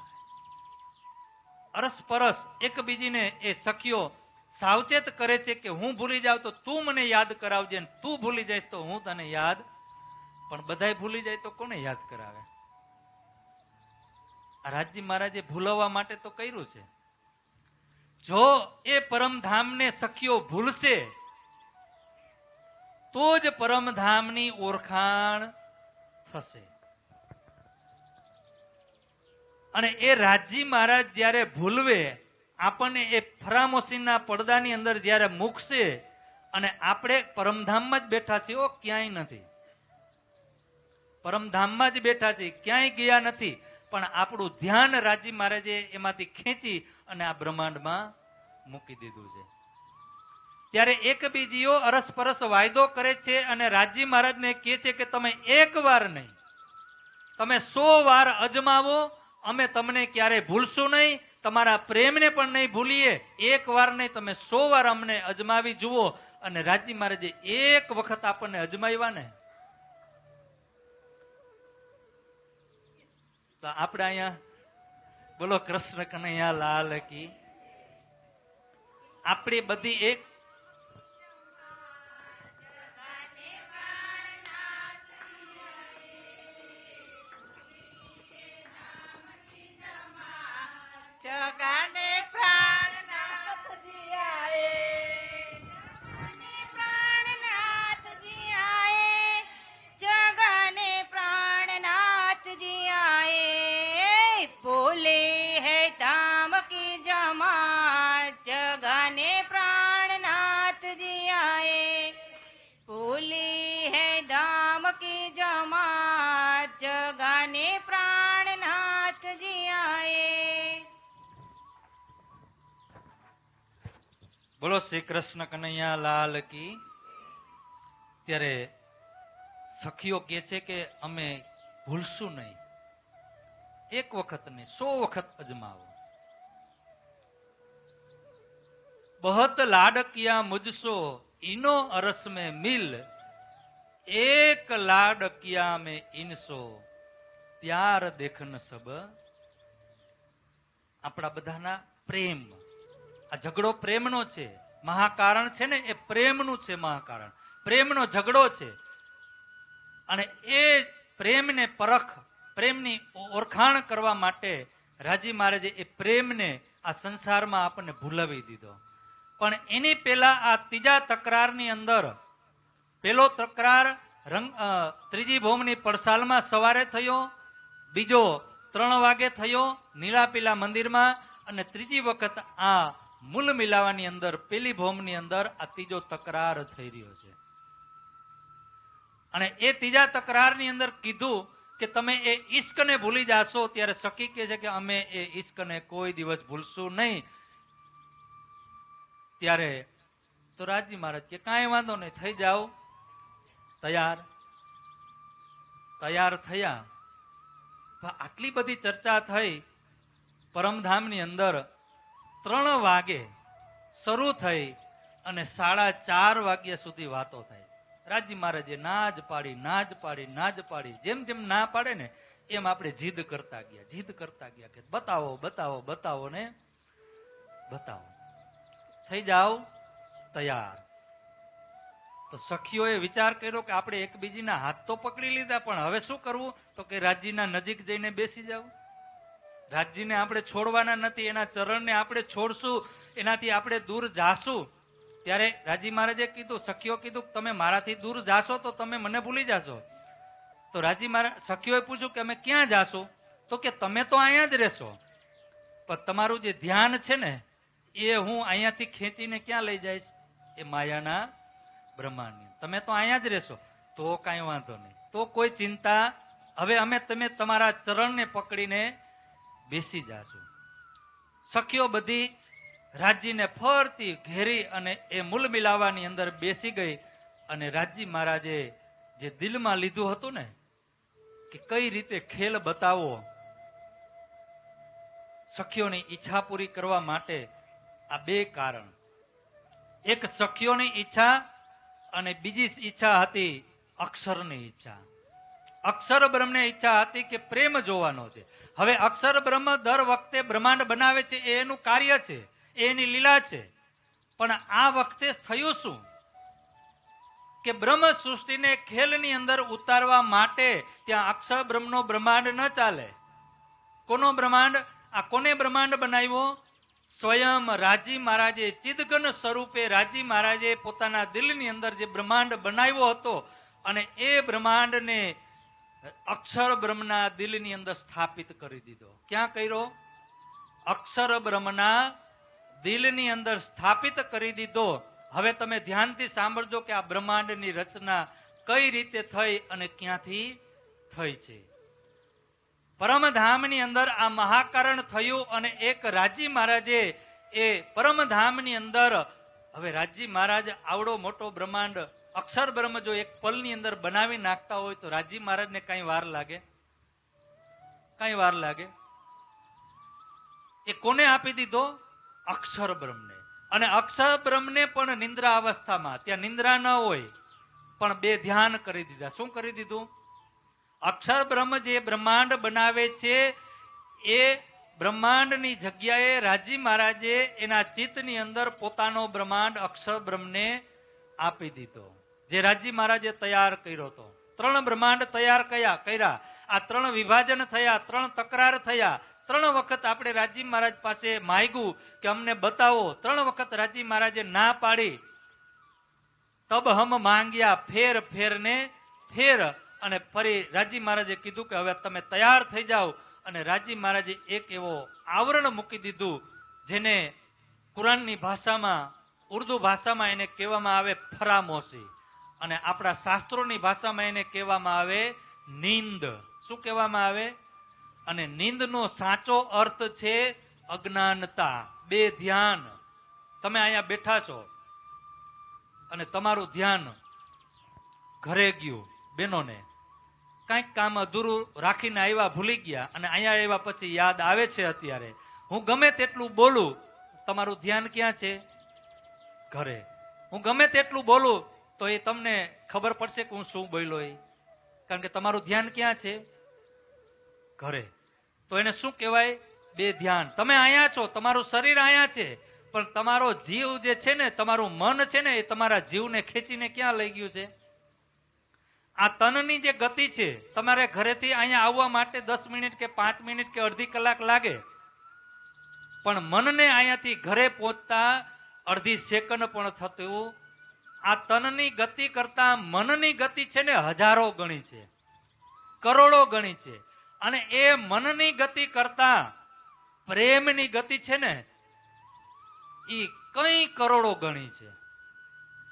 અરસ પરસ એકબીજીને એ સખીઓ સાવચેત કરે છે કે હું ભૂલી જાઉં તો તું મને યાદ કરાવજે, તું ભૂલી જઈશ તો હું તને યાદ. પણ બધાય ભૂલી જાય તો કોને યાદ કરાવે? રાજજી મહારાજે ભૂલવવા માટે તો કર્યું છે. જો એ પરમધામને સખીઓ ભૂલશે તો જ પરમધામની ઓળખાણ થશે. અને એ રાજજી મહારાજ જ્યારે ભૂલવે, આપણને એ ફરામોશીના પડદાની અંદર જ્યારે મૂકશે અને આપણે પરમધામમાં જ બેઠા છીએ, ક્યાંય નથી, પરમધામમાં જ બેઠા છીએ, ક્યાંય ગયા નથી, પણ આપણું ધ્યાન રાજજી મહારાજે એમાંથી ખેંચી અને આ બ્રહ્માંડમાં મૂકી દીધું છે. ત્યારે એકબીજીઓ અરસપરસ વાયદો કરે છે અને રાજજી મહારાજને કહે છે કે તમે એક વાર નહીં, તમે 100 વાર અજમાવો, અમે તમને ક્યારેય ભૂલશું નહીં, તમારા પ્રેમને પણ નહીં ભૂલીએ. એક વાર નહીં, તમે 100 વાર અમને અજમાવી જુઓ. અને રાજજી મહારાજે એક વખત આપણને અજમાવ્યા ને તો આપણે અહીંયા બોલો કૃષ્ણ કનૈયા લાલ કી. આપણી બધી એક જગાને પ્રાણનાથજી આએ, પ્રાણનાથજી આએ, જગાને પ્રાણનાથજી આએ, બોલે હે ધામ કી જમાત, જગાને પ્રાણનાથજી આએ, બોલે હે ધામ કી જમાત, જગાને પ્રાણનાથજી આએ. બોલો શ્રી કૃષ્ણ કનૈયા લાલ કી. ત્યારે સખીઓ કહે છે કે અમે ભૂલશું નહીં, એક વખત નહીં, 100 વખત અજમાવો. બહત લાડ કિયા મુझસો ઇનો અરસ में મિલ, એક લાડ કિયા में ઇનસો પ્યાર દેખન સબ. આપણા બધાના પ્રેમ, આ ઝઘડો પ્રેમનો છે. મહાકારણ છે ને એ પ્રેમનું છે. મહાકારણ પ્રેમનો ઝઘડો છે. અને એ પ્રેમને પરખ, પ્રેમની ઓળખાણ કરવા માટે રાજી મહારાજે એ પ્રેમને આ સંસારમાં આપણને ભૂલાવી દીધો. પણ એની પહેલા આ ત્રીજા તકરારની અંદર, પેલો તકરાર ત્રીજી ભૌમની પડસાલમાં સવારે થયો, બીજો 3 વાગે થયો નીળાપીલા મંદિરમાં, અને ત્રીજી વખત આ મૂલ મિલાવાની અંદર પેલી ભૌમની અંદર આ ત્રીજો તકરાર થઈ રહ્યો છે. અને એ ત્રીજા તકરારની અંદર કીધું કે તમે એ ઈશ્કને ભૂલી જાશો. ત્યારે સખી કહે છે કે અમે એ ઈશ્કને કોઈ દિવસ ભૂલશું નહીં. ત્યારે તો રાજી મહારાજ કે કાંઈ વાંધો નહીં, થઈ જાઓ તૈયાર. તૈયાર થયા. આટલી બધી ચર્ચા થઈ પરમધામની અંદર. 3 વાગે શરૂ થઈ અને 4:30 વાગ્યા સુધી વાતો થઈ. રાજી મહારાજે ના જ પાડી, ના જ પાડી, ના જ પાડી. જેમ જેમ ના પાડે ને એમ આપણે જીદ કરતા ગયા, જીદ કરતા ગયા કે બતાવો, બતાવો, બતાવો ને બતાવો. થઈ જાઓ તૈયાર. તો સખીઓએ વિચાર કર્યો કે આપણે એકબીજીના હાથ તો પકડી લીધા, પણ હવે શું કરવું? તો કે રાજજીના નજીક જઈને બેસી જાવ. રાજજીને આપણે છોડવાના નથી, એના ચરણને આપણે છોડશું, એનાથી આપણે દૂર જાશું. ત્યારે રાજી મહારાજે કીધું, સખીઓ કીધું તમે મારાથી દૂર જાશો તો તમે મને ભૂલી જાશો. તો રાજી મહારાજ, સખીઓએ પૂછ્યું કે અમે ક્યાં જાશું? તો કે તમે તો અહીંયા જ રહેશો, પણ તમારું જે ધ્યાન છે ને એ હું અહીંયાથી ખેંચીને ક્યાં લઈ જઈશ? એ માયાના બ્રહ્માંડ. તમે તો અહીંયા જ રહેશો. તો કાંઈ વાંધો નહીં, તો કોઈ ચિંતા. હવે અમે તમે તમારા ચરણને પકડીને બેસી જાશું. સખીઓ બધી રાજજીને ફરતી ઘેરી અને એ મૂલ મિલાવાની અંદર બેસી ગઈ. અને રાજજી મહારાજે જે દિલમાં લીધું હતું ને કે કઈ રીતે ખેલ બતાવો, સખીઓની ઈચ્છા પૂરી કરવા માટે આ 2 કારણ. એક સખીઓની ઈચ્છા અને બીજી ઈચ્છા હતી અક્ષરની ઈચ્છા. અક્ષર બ્રહ્મની ઈચ્છા હતી કે પ્રેમ જોવાનો છે. હવે અક્ષર બ્રહ્મ દર વખતે બ્રહ્માંડ બનાવે છે, એ એનું કાર્ય છે, એની લીલા છે. પણ આ વખતે થયું શું કે બ્રહ્મ સૃષ્ટિને ખેલની અંદર ઉતારવા માટે ત્યાં અક્ષર બ્રહ્મનો બ્રહ્માંડ ન ચાલે. કોનો બ્રહ્માંડ? આ કોને બ્રહ્માંડ બનાવ્યો? સ્વયં રાજી મહારાજે ચિદઘન સ્વરૂપે રાજી મહારાજે પોતાના દિલની અંદર જે બ્રહ્માંડ બનાવ્યો હતો, અને એ બ્રહ્માંડને અક્ષર બ્રહ્મના દિલની અંદર સ્થાપિત કરી દીધો. ક્યાં કર્યો? અક્ષર બ્રહ્મના દિલની અંદર સ્થાપિત કરી દીધો. હવે તમે ધ્યાનથી સાંભળજો કે આ બ્રહ્માંડની રચના કઈ રીતે થઈ અને ક્યાંથી થઈ છે. પરમધામની અંદર આ મહાકારણ થયું અને એક રાજી મહારાજે એ પરમધામની અંદર, હવે રાજી મહારાજ આવડો મોટો બ્રહ્માંડ અક્ષર બ્રહ્મ જો એક પલની અંદર બનાવી નાખતા હોય તો રાજી મહારાજને કઈ વાર લાગે? કઈ વાર લાગે? એ કોને આપી દીધો? અક્ષર બ્રહ્મને. અને અક્ષર બ્રહ્મને પણ નિંદ્રા અવસ્થામાં, ત્યાં નિંદ્રા ન હોય પણ 2 ધ્યાન કરી દીધા. શું કરી દીધું? અક્ષર બ્રહ્મ જે બ્રહ્માંડ બનાવે છે એ બ્રહ્માંડની જગ્યાએ રાજી મહારાજે એના ચિત્તની અંદર પોતાનો બ્રહ્માંડ અક્ષર બ્રહ્મને આપી દીધો, જે રાજી મહારાજે તૈયાર કર્યો હતો. 3 બ્રહ્માંડ તૈયાર કર્યા. આ 3 વિભાજન થયા, 3 તકરાર થયા. 3 વખત આપણે રાજી મહારાજ પાસે માંગ્યું કે અમને બતાવો. 3 વખત રાજી મહારાજે ના પાડી. તબ હમ માંગ્યા ફેર ફેર ને ફેર. અને ફરી રાજી મહારાજે કીધું કે હવે તમે તૈયાર થઈ જાઓ. અને રાજી મહારાજે એક એવો આવરણ મૂકી દીધું જેને કુરાનની ભાષામાં, ઉર્દુ ભાષામાં એને કહેવામાં આવે ફરામોશી, અને આપણા શાસ્ત્રોની ભાષામાં એને કહેવામાં આવે નીંદ. શું કહેવામાં આવે? અને નીંદનો સાચો અર્થ છે અજ્ઞાનતા, 2 ધ્યાન. તમે અહીંયા બેઠા છો અને તમારું ધ્યાન ઘરે ગયું, બહેનોને કાંઈક કામ અધૂરું રાખીને આવ્યા, ભૂલી ગયા, અને અહીંયા આવ્યા પછી યાદ આવે છે અત્યારે, હું ગમે તેટલું બોલું, તમારું ધ્યાન ક્યાં છે? ઘરે. હું ગમે તેટલું બોલું તો એ તમને ખબર પડશે કે હું શું બોલ્યો એ, કારણ કે તમારું ધ્યાન ક્યાં છે? ઘરે. તો એને શું કહેવાય? બે ધ્યાન. તમે અહીંયા છો, તમારું શરીર અહીંયા છે, પણ તમારો જીવ જે છે ને, તમારું મન છે ને, એ તમારા જીવને ખેંચીને ક્યાં લઈ ગયું છે? આ તનની જે ગતિ છે, તમારે ઘરેથી અહીંયા આવવા માટે 10 મિનિટ કે 5 મિનિટ કે અડધી કલાક લાગે, પણ મનને અહીંયાથી ઘરે પહોંચતા અડધી સેકન્ડ પણ થતું. આ તનની ગતિ કરતા મનની ગતિ છે ને હજારો ગણી છે, કરોડો ગણી છે. અને એ મનની ગતિ કરતા પ્રેમની ગતિ છે ને એ કઈ કરોડો ગણી છે.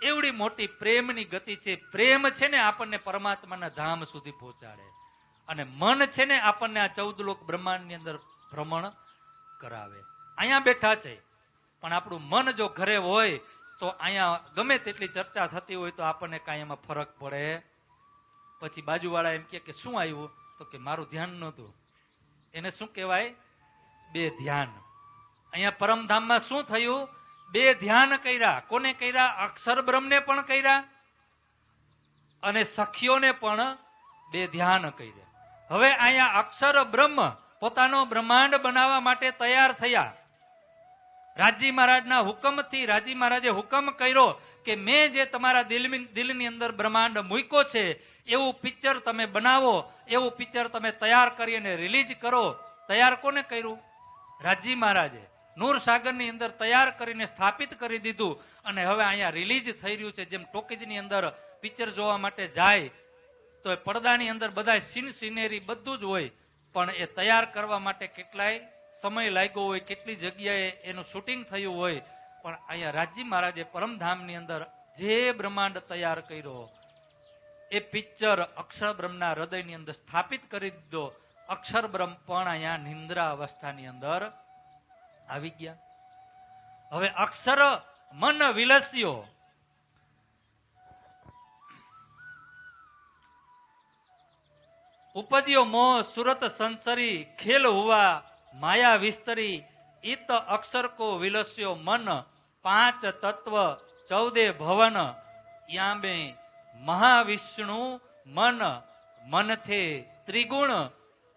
એવડી મોટી પ્રેમની ગતિ છે. પ્રેમ છે ને આપણને પરમાત્માના ધામ સુધી પહોંચાડે, અને મન છે ને આપણને આ 14 લોક બ્રહ્માંડની અંદર ભ્રમણ કરાવે. અહીંયા બેઠા છે, પણ આપણું મન જો ઘરે હોય તો અહીંયા ગમે તેટલી ચર્ચા થતી હોય તો આપણને કાંઈ એમાં ફરક પડે. પછી બાજુવાળા એમ કે શું આવ્યું, તો કે મારું ધ્યાન નહોતું. એને શું કહેવાય? બે ધ્યાન. અહીંયા પરમધામમાં શું થયું? બે ધ્યાન કર્યા. કોને કર્યા? અક્ષર બ્રહ્મને પણ કર્યા અને સખીઓને પણ બે ધ્યાન કર્યા. હવે અહીંયા અક્ષર બ્રહ્મ પોતાનો બ્રહ્માંડ બનાવવા માટે તૈયાર થયા. રાજી મહારાજના હુકમથી રાજી મહારાજે હુકમ કર્યો કે મેં જે તમારા દિલની અંદર બ્રહ્માંડ મૂક્યો છે એવું પિક્ચર તમે બનાવો, એવું પિક્ચર તમે તૈયાર કરીને રિલીઝ કરો. તૈયાર કોને કર્યું? રાજી મહારાજે. નૂર સાગરની અંદર તૈયાર કરીને સ્થાપિત કરી દીધું, અને હવે અહીંયા રિલીઝ થઈ રહ્યું છે. જેમ ટોકીજની અંદર પિક્ચર જોવા માટે જાય તો એ પડદાની અંદર બધા સીન સિનેરી બધું જ હોય, પણ એ તૈયાર કરવા માટે કેટલાય સમય લાગ્યો હોય, કેટલી જગ્યાએ એનું શૂટિંગ થયું હોય. પણ અહીંયા રાજી મહારાજે પરમધામની અંદર જે બ્રહ્માંડ તૈયાર કર્યો એ પિક્ચર અક્ષર બ્રહ્મના હૃદયની અંદર સ્થાપિત કરી દીધો. અક્ષર બ્રહ્મ પણ અહીંયા નિંદ્રા અવસ્થાની અંદર આવી ગયા. હવે અક્ષર મન વિલસ્યો. ઉપજ્યો મોહ સુરત સંસરી, ખેલ હુआ માયા વિસ્તરી, ઈત અક્ષર કો વિલસ્યો મન, 5 તત્વ 14 ભવન, યામે મહાવિષ્ણુ મન, મનથે ત્રિગુણ,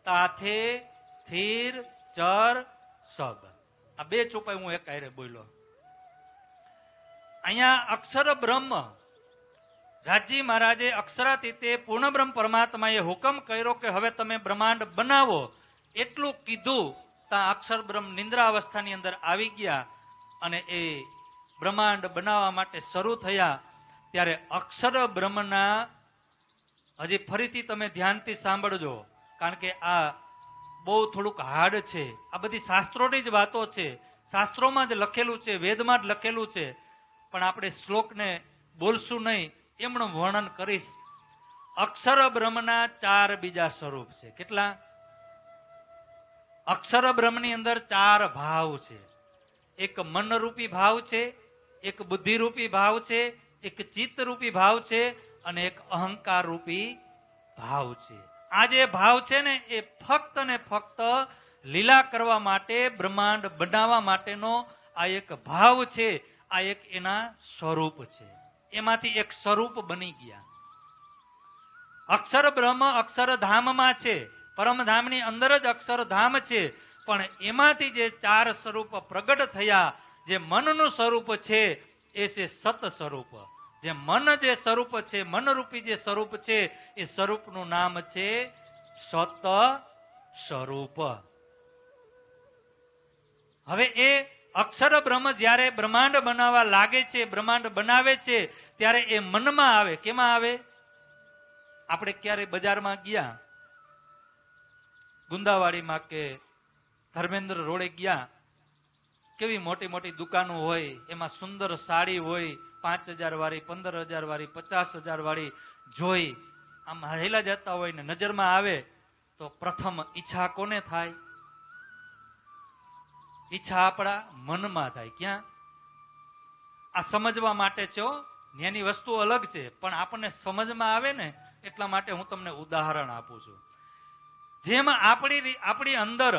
તાથે સ્થિર ચર સબ. આ બે ચોપાઈ હું એક આયરે બોલ્યો. અહીંયા અક્ષર બ્રહ્મ રાજી મહારાજે અક્ષરાતીતે પૂર્ણ બ્રહ્મ પરમાત્માએ હુકમ કર્યો કે હવે તમે બ્રહ્માંડ બનાવો. એટલું કીધું ત્યાં અક્ષર બ્રહ્મ નિંદ્રા અવસ્થાની અંદર આવી ગયા, અને એ બ્રહ્માંડ બનાવવા માટે શરૂ થયા. ત્યારે અક્ષર બ્રહ્મના, હજી ફરીથી તમે ધ્યાનથી સાંભળજો, કારણ કે આ બહુ થોડુંક હાર્ડ છે. આ બધી શાસ્ત્રોની જ વાતો છે, શાસ્ત્રોમાં જ લખેલું છે, વેદમાં જ લખેલું છે, પણ આપણે શ્લોકને બોલશું નહીં, એમનું વર્ણન કરીશ. અક્ષર બ્રહ્મના 4 બીજા સ્વરૂપ છે. કેટલા? અક્ષર બ્રહ્મની અંદર 4 ભાવ છે. એક મનરૂપી ભાવ છે, એક બુદ્ધિરૂપી ભાવ છે, એક ચિત્તરૂપી ભાવ છે, અને એક અહંકાર રૂપી ભાવ છે. આ જે ભાવ છે ને એ ફક્ત ને ફક્ત લીલા કરવા માટે, બ્રહ્માંડ બનાવવા માટેનો આ એક ભાવ છે. આ એક એના સ્વરૂપ છે. એમાંથી એક સ્વરૂપ બની ગયા. અક્ષર બ્રહ્મ અક્ષરધામમાં છે, પરમધામની અંદર જ અક્ષરધામ છે, પણ એમાંથી જે 4 સ્વરૂપ પ્રગટ થયા, જે મનનું સ્વરૂપ છે એ છે સત સ્વરૂપ. જે મન જે સ્વરૂપ છે, મનરૂપી જે સ્વરૂપ છે, એ સ્વરૂપનું નામ છે સત સ્વરૂપ. હવે એ અક્ષર બ્રહ્મ જ્યારે બ્રહ્માંડ બનાવવા લાગે છે, બ્રહ્માંડ બનાવે છે, ત્યારે એ મનમાં આવે. કેમાં આવે? આપણે ક્યારે બજારમાં ગયા, ગુંદાવાડીમાં કે ધર્મેન્દ્ર રોડે ગયા, કેવી મોટી મોટી દુકાનો હોય, એમાં સુંદર સાડી હોય, 5,000 વાળી, 15,000 વાળી, 50,000 વાળી જોઈ આમ હેલા જતા હોય ને નજરમાં આવે તો પ્રથમ ઈચ્છા કોને થાય? ઈચ્છા આપણા મનમાં થાય. ક્યાં? આ સમજવા માટે છે. ત્યાંની વસ્તુ અલગ છે, પણ આપણને સમજમાં આવે ને એટલા માટે હું તમને ઉદાહરણ આપું છું. જેમ આપણી અંદર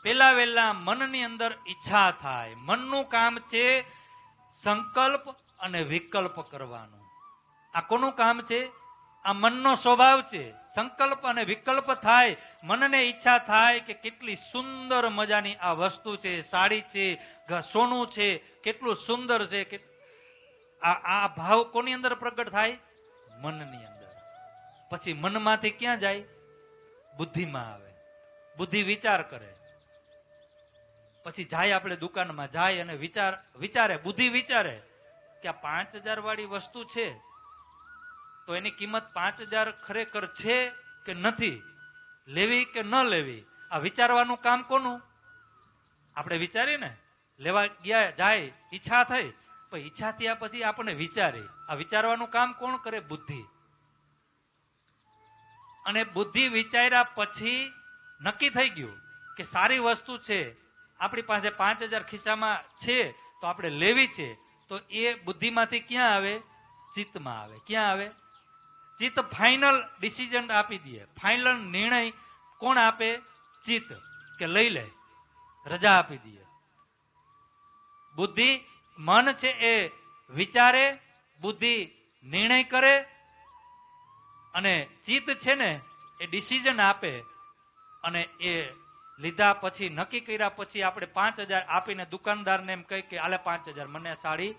પેલા વેલા મનની અંદર ઈચ્છા થાય. મનનું કામ છે સંકલ્પ અને વિકલ્પ કરવાનું. આ કોનું કામ છે? આ મનનો સ્વભાવ છે. સંકલ્પ અને વિકલ્પ થાય. મનને ઈચ્છા થાય કે કેટલી સુંદર મજાની આ વસ્તુ છે, સાડી છે, સોનું છે, કેટલું સુંદર છે. આ ભાવ કોની અંદર પ્રગટ થાય? મનની અંદર. પછી મનમાંથી ક્યાં જાય? બુદ્ધિમાં આવે. બુદ્ધિ વિચાર કરે. પછી જાય આપણે દુકાનમાં જાય અને વિચારે, બુદ્ધિ વિચારે કે આ 5000 વાળી વસ્તુ છે તો એની કિંમત 5000 ખરેખર છે કે નથી, લેવી કે ન લેવી. આ વિચારવાનું કામ કોનું? આપણે વિચારીએ ને, લેવા ગયા જાય, ઈચ્છા થઈ, પણ ઈચ્છા થયા પછી આપણે વિચારી. આ વિચારવાનું કામ કોણ કરે? બુદ્ધિ. અને બુદ્ધિ વિચાર્યા પછી નક્કી થઈ ગયું કે સારી વસ્તુ છે, આપણી પાસે 5000 ખિસ્સામાં છે તો આપણે લેવી છે. તો એ બુદ્ધિમાંથી ક્યાં આવે? ચિત્તમાં આવે. ક્યાં આવે? ચિત્ત ફાઇનલ ડિસિઝન આપી દે. ફાઇનલ નિર્ણય કોણ આપે? ચિત્ત. કે લઈ લે, રજા આપી દે. બુદ્ધિ, મન છે એ વિચારે, બુદ્ધિ નિર્ણય કરે અને ચિત્ત છે ને એ ડિસિઝન આપે. અને એ લીધા પછી, નક્કી કર્યા પછી આપણે 5000 આપીને દુકાનદારને એમ કહી કે આલે 5000 મને સાડી.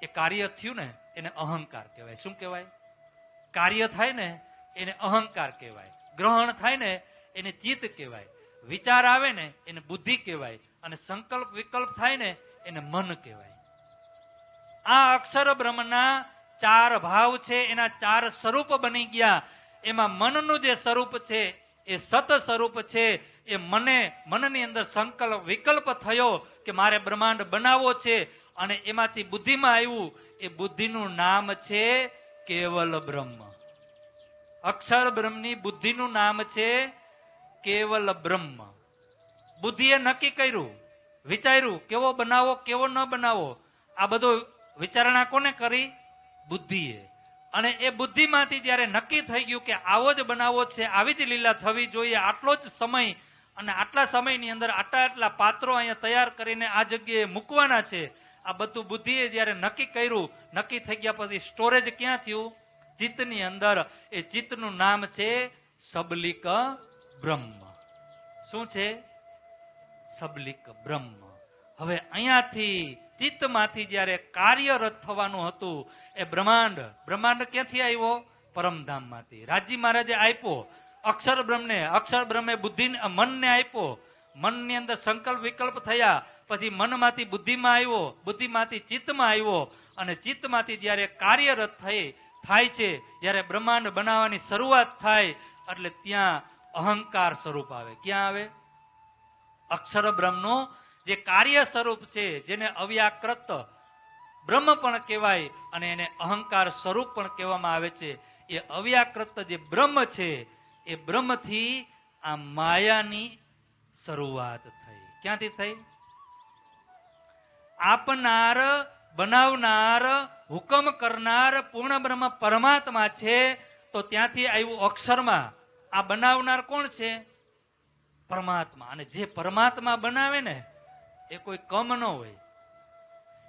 એ કાર્ય થયું ને એને અહંકાર કહેવાય. શું કહેવાય? કાર્ય થાય ને એને અહંકાર કહેવાય. ગ્રહણ થાય ને એને ચિત્ત કહેવાય. વિચાર આવે ને એને બુદ્ધિ કહેવાય. અને સંકલ્પ વિકલ્પ થાય ને એને મન કહેવાય. આ અક્ષર બ્રહ્મના 4 ભાવ છે, એના 4 સ્વરૂપ બની ગયા. એમાં મનનું જે સ્વરૂપ છે એ સત સ્વરૂપ છે. એ મનની અંદર સંકલ્પ વિકલ્પ થયો કે મારે બ્રહ્માંડ બનાવવો છે, અને એમાંથી બુદ્ધિમાં આવ્યું. એ બુદ્ધિનું નામ છે કેવલ બ્રહ્મ. અક્ષર બ્રહ્મની બુદ્ધિનું નામ છે કેવલ બ્રહ્મ. બુદ્ધિએ નક્કી કર્યું, વિચાર્યું કેવો બનાવો કેવો ન બનાવો. આ બધું વિચારણા કોને કરી? બુદ્ધિએ. અને એ બુદ્ધિમાંથી જયારે નક્કી થઈ ગયું કે આવો જ બનાવો છે, આવી જ લીલા થવી જોઈએ, આટલો જ સમય અને આટલા સમયની અંદર આટલા પાત્રો અહીંયા તૈયાર કરીને આ જગ્યાએ મૂકવાના છે, આ બધું બુદ્ધિએ જયારે નક્કી કર્યું, નક્કી થઈ ગયા પછી સ્ટોરેજ ક્યાં થયું? ચિત્તની અંદર. એ ચિત્તનું નામ છે સબલિક બ્રહ્મ. શું છે? સબલિક બ્રહ્મ. હવે અહીંયાથી ચિત્તમાંથી જયારે કાર્યરત થવાનું હતું, એ બ્રહ્માંડ ક્યાંથી આવ્યો? પરમધામમાંથી. રાજી મહારાજે આપ્યો અક્ષર બ્રહ્મને. અક્ષર બ્રહ્મે બુદ્ધિ મનને આપ્યો. મનની અંદર સંકલ્પ વિકલ્પ થયા. પછી મનમાંથી બુદ્ધિમાં આવ્યો, બુદ્ધિમાંથી ચિત્તમાં આવ્યો. અને ચિત્તમાંથી જયારે કાર્યરત થાય છે, જયારે બ્રહ્માંડ બનાવવાની શરૂઆત થાય, એટલે ત્યાં અહંકાર સ્વરૂપ આવે. ક્યાં આવે? અક્ષર બ્રહ્મનું જે કાર્ય સ્વરૂપ છે, જેને અવ્યાકૃત બ્રહ્મ પણ કહેવાય અને એને અહંકાર સ્વરૂપ પણ કહેવામાં આવે છે. એ અવ્યાકૃત જે બ્રહ્મ છે, એ બ્રહ્મથી આ માયાની શરૂઆત થઈ. ક્યાંથી થઈ? આપનાર, બનાવનાર, હુકમ કરનાર પૂર્ણ બ્રહ્મ પરમાત્મા છે. તો ત્યાંથી આવ્યું અક્ષરમાં. આ બનાવનાર કોણ છે? પરમાત્મા. અને જે પરમાત્મા બનાવે ને એ કોઈ કમ ન હોય.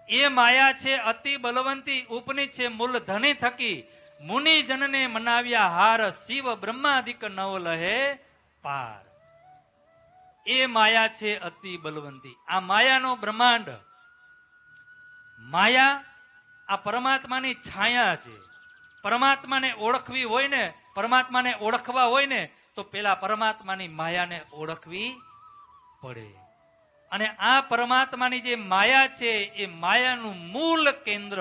એ માયા છે અતિ બલવંતી, ઉપની છે મૂલ ધની થકી, મુનિ જનને મનાવ્યા હાર, શિવ બ્રહ્માદિક નવ લહે પાર. એ માયા છે અતિ બલવંતી. આ માયાનો બ્રહ્માંડ, માયા આ પરમાત્માની છાયા છે. પરમાત્માને ઓળખવી હોય ને, પરમાત્માને ઓળખવા હોય ને તો પેલા પરમાત્માની માયાને ઓળખવી પડે. અને આ પરમાત્માની જે માયા છે, એ માયાનું મૂળ કેન્દ્ર